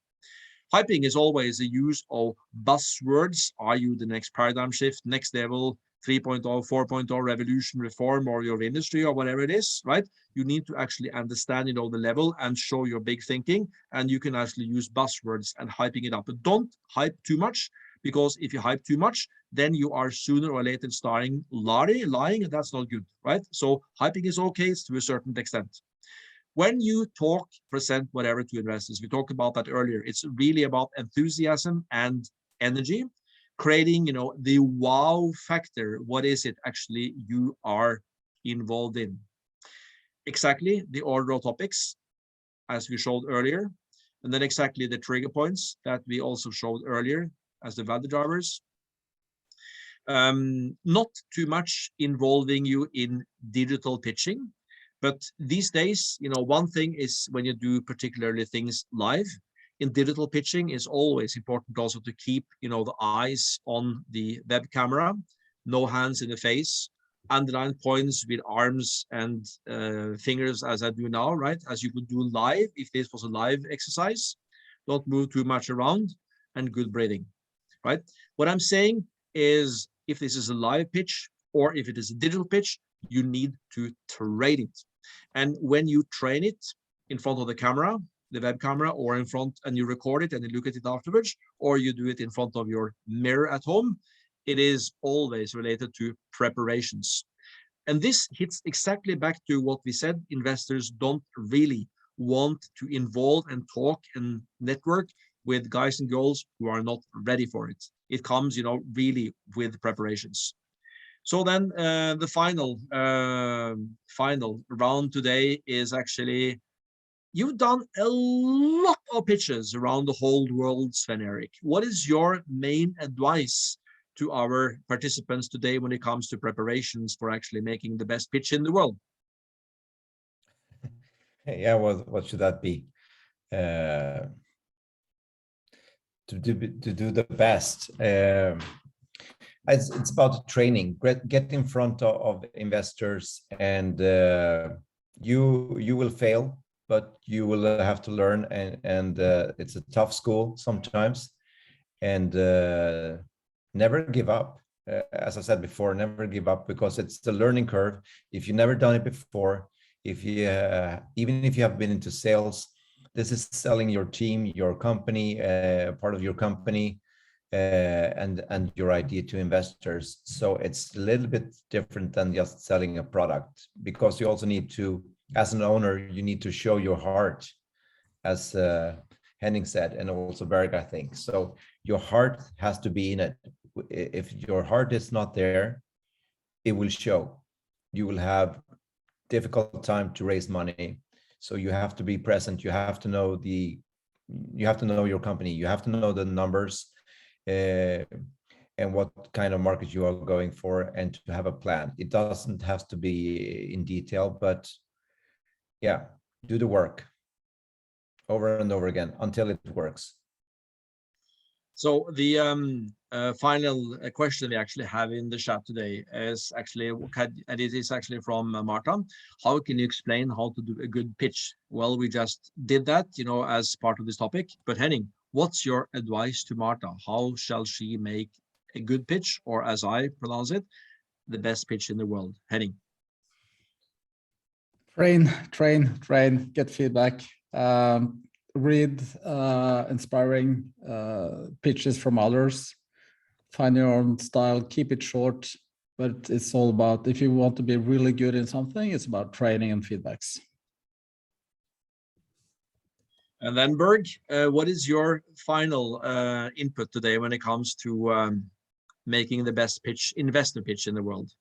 Hyping is always a use of buzzwords. Are you the next paradigm shift, next level, 3.0, 4.0 revolution, reform, or your industry, or whatever it is, right? You need to actually understand, you know, the level and show your big thinking, and you can actually use buzzwords and hyping it up. But don't hype too much, because if you hype too much, then you are sooner or later starting lying, and that's not good, right? So hyping is okay to a certain extent. When you talk, present whatever to investors, we talked about that earlier. It's really about enthusiasm and energy, creating, you know, the wow factor. What is it actually you are involved in? Exactly the order of topics, as we showed earlier, and then exactly the trigger points that we also showed earlier as the value drivers. Not too much involving you in digital pitching. But these days, you know, one thing is when you do particularly things live, in digital pitching is always important also to keep, you know, the eyes on the web camera, no hands in the face, underline points with arms and fingers as I do now, right? As you would do live if this was a live exercise. Don't move too much around, and good breathing, right? What I'm saying is, if this is a live pitch or if it is a digital pitch, you need to train it. And when you train it in front of the camera, the web camera, or in front, and you record it and you look at it afterwards, or you do it in front of your mirror at home, it is always related to preparations. And this hits exactly back to what we said. Investors don't really want to involve and talk and network with guys and girls who are not ready for it. It comes, you know, really with preparations. So then the final round today is actually, you've done a lot of pitches around the whole world, Sven Erik. What is your main advice to our participants today when it comes to preparations for actually making the best pitch in the world? Yeah, well, what should that be? To do the best. It's about training. Get in front of investors, and you will fail, but you will have to learn, and it's a tough school sometimes, and never give up. As I said before, never give up, because it's the learning curve. If you've never done it before, if you even if you have been into sales, this is selling your team, your company, part of your company, and your idea to investors. So it's a little bit different than just selling a product, because you also need to, as an owner, you need to show your heart, as Henning said, and also Berg, I think. So your heart has to be in it. If your heart is not there, it will show. You will have difficult time to raise money. So you have to be present. You have to know your company. You have to know the numbers, and what kind of market you are going for, and to have a plan. It doesn't have to be in detail, but yeah, do the work. over and over again until it works. So the final question we actually have in the chat today is actually, and it is actually from Marta. How can you explain how to do a good pitch? Well, we just did that, you know, as part of this topic. But Henning, what's your advice to Marta? How shall she make a good pitch, or as I pronounce it, the best pitch in the world? Henning. Train, get feedback. Read inspiring pitches from others. Find your own style, keep it short, but it's all about, if you want to be really good in something, it's about training and feedbacks. And then Berg, what is your final input today when it comes to making the best pitch, investor pitch in the world?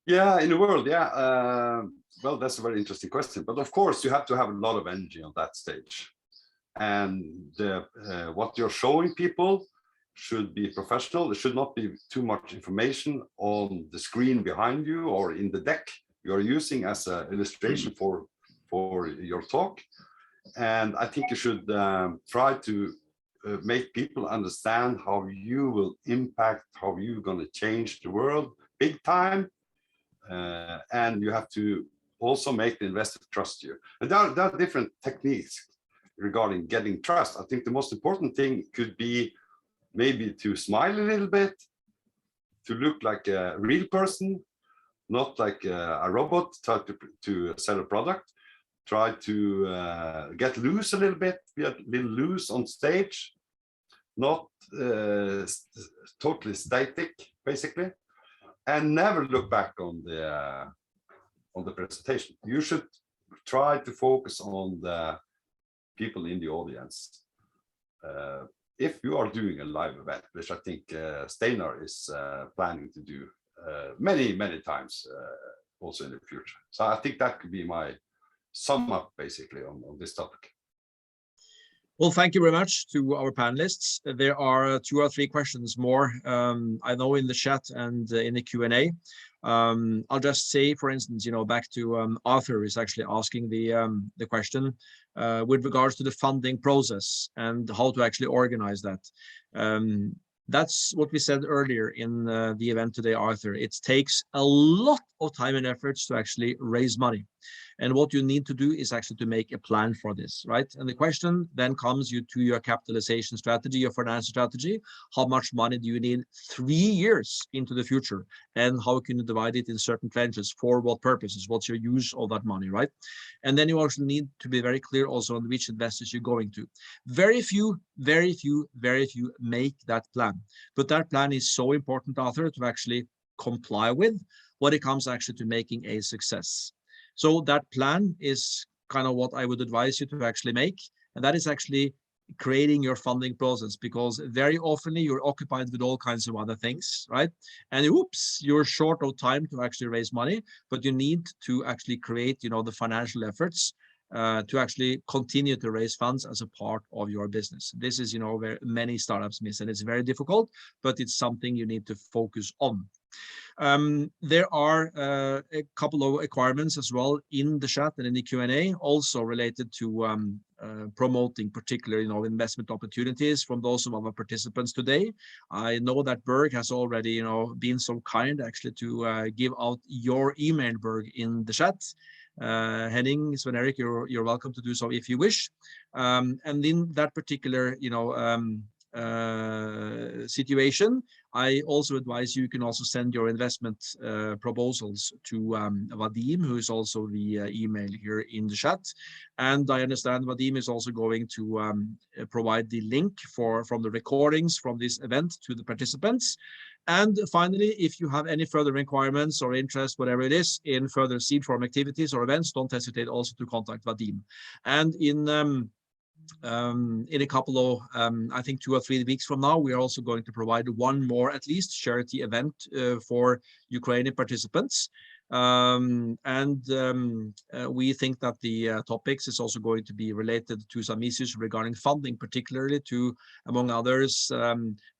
Yeah, in the world, yeah. Well, that's a very interesting question. But of course, you have to have a lot of energy on that stage. And what you're showing people should be professional. There should not be too much information on the screen behind you or in the deck you're using as an illustration for your talk. And I think you should try to make people understand how you will impact, how you're going to change the world big time. And you have to also make the investor trust you. And there are different techniques regarding getting trust. I think the most important thing could be maybe to smile a little bit, to look like a real person, not like a robot, try to sell a product, try to get loose a little bit, be a little loose on stage, not totally static, basically, and never look back on the presentation. You should try to focus on the people in the audience. If you are doing a live event, which I think Steinar is planning to do many times also in the future. So I think that could be my sum up basically on this topic. Well, thank you very much to our panelists. There are 2 or 3 questions more, I know, in the chat and in the Q&A. I'll just say, for instance, you know, back to Arthur is actually asking the question with regards to the funding process and how to actually organize that. That's what we said earlier in the event today, Arthur. It takes a lot of time and efforts to actually raise money. And what you need to do is actually to make a plan for this, right? And the question then comes to your capitalization strategy, your financial strategy. How much money do you need 3 years into the future? And how can you divide it in certain tranches? For what purposes? What's your use of that money, right? And then you also need to be very clear also on which investors you're going to. Very few make that plan. But that plan is so important, Arthur, to actually comply with when it comes actually to making a success. So that plan is kind of what I would advise you to actually make. And that is actually creating your funding process, because very often you're occupied with all kinds of other things, right? And oops, you're short of time to actually raise money, but you need to actually create, you know, the financial efforts to actually continue to raise funds as a part of your business. This is, you know, where many startups miss, and it's very difficult, but it's something you need to focus on. There are a couple of requirements as well in the chat and in the Q&A, also related to promoting particular, you know, investment opportunities from those of our participants today. I know that Berg has already, you know, been so kind actually to give out your email, Berg, in the chat. Henning, Sven Erik, you're welcome to do so if you wish. And in that particular, you know, situation, I also advise you can also send your investment proposals to Vadim, who is also the email here in the chat. And I understand Vadim is also going to provide the link from the recordings from this event to the participants. And finally, if you have any further requirements or interest, whatever it is, in further Seed Forum activities or events, don't hesitate also to contact Vadim. And in a couple of, I think 2 or 3 weeks from now, we are also going to provide one more, at least, charity event for Ukrainian participants. We think that the topics is also going to be related to some issues regarding funding, particularly to, among others,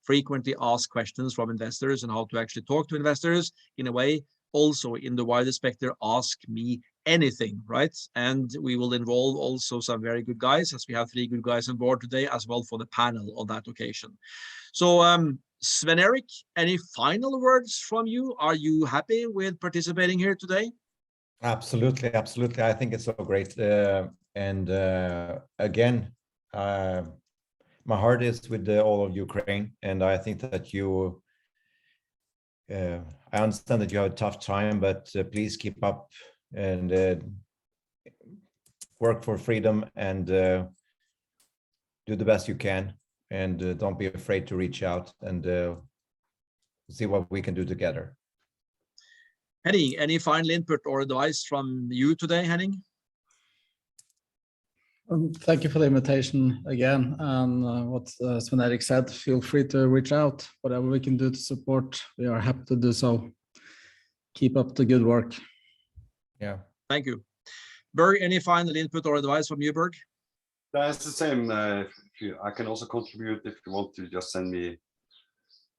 frequently asked questions from investors and how to actually talk to investors in a way. Also, in the wider spectrum, ask me anything, right? And we will involve also some very good guys, as we have 3 good guys on board today as well for the panel on that occasion. So Sven Erik, any final words from you? Are you happy with participating here today? Absolutely, absolutely. I think it's so great. And again, my heart is with all of Ukraine, and I think that you, I understand that you have a tough time, but please keep up and work for freedom and do the best you can, and don't be afraid to reach out and see what we can do together. Henning, any final input or advice from you today, Henning? Thank you for the invitation again. And what Sven Erik said, feel free to reach out. Whatever we can do to support, we are happy to do so. Keep up the good work. Yeah. Thank you. Berg, any final input or advice from you, Berg? That's the same. I can also contribute if you want to just send me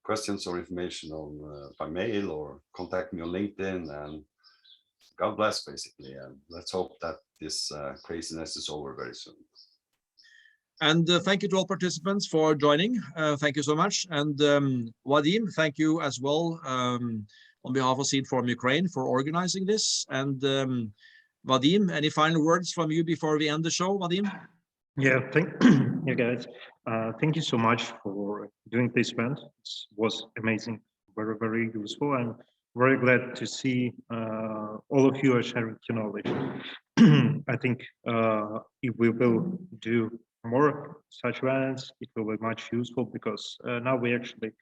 questions or information on by mail or contact me on LinkedIn, and God bless basically. And let's hope that this craziness is over very soon. And thank you to all participants for joining. Thank you so much. And Vadim, thank you as well on behalf of Seed Forum Ukraine for organizing this. And Vadim, any final words from you before we end the show, Vadim? Yeah, thank you guys. Thank you so much for doing this event. It was amazing, very, very useful. I'm very glad to see all of you are sharing your knowledge. I think if we will do more such events, it will be much useful, because now we actually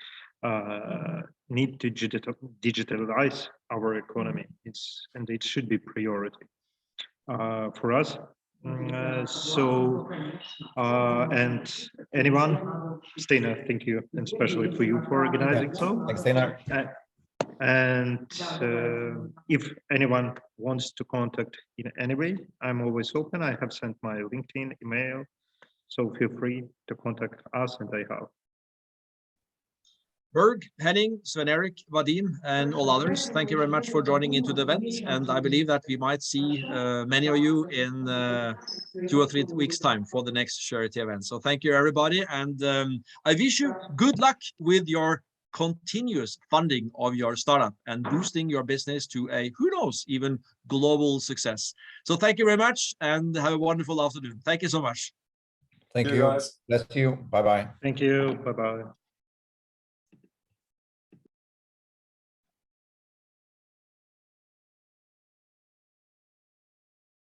need to digitalize our economy. And it should be priority for us. And anyone, Steinar, thank you, and especially for you for organizing. So Thanks, Steinar. And if anyone wants to contact in any way, I'm always open. I have sent my LinkedIn, email, so feel free to contact us, and I have. Berg, Henning, Sven Erik, Vadim, and all others, thank you very much for joining into the event. And I believe that we might see many of you in 2 or 3 weeks' time for the next charity event. So thank you, everybody. And I wish you good luck with your continuous funding of your startup and boosting your business to a, who knows, even global success. So thank you very much, and have a wonderful afternoon. Thank you so much. Thank See you. you guys. Bless you. Bye-bye. Thank you. Bye-bye.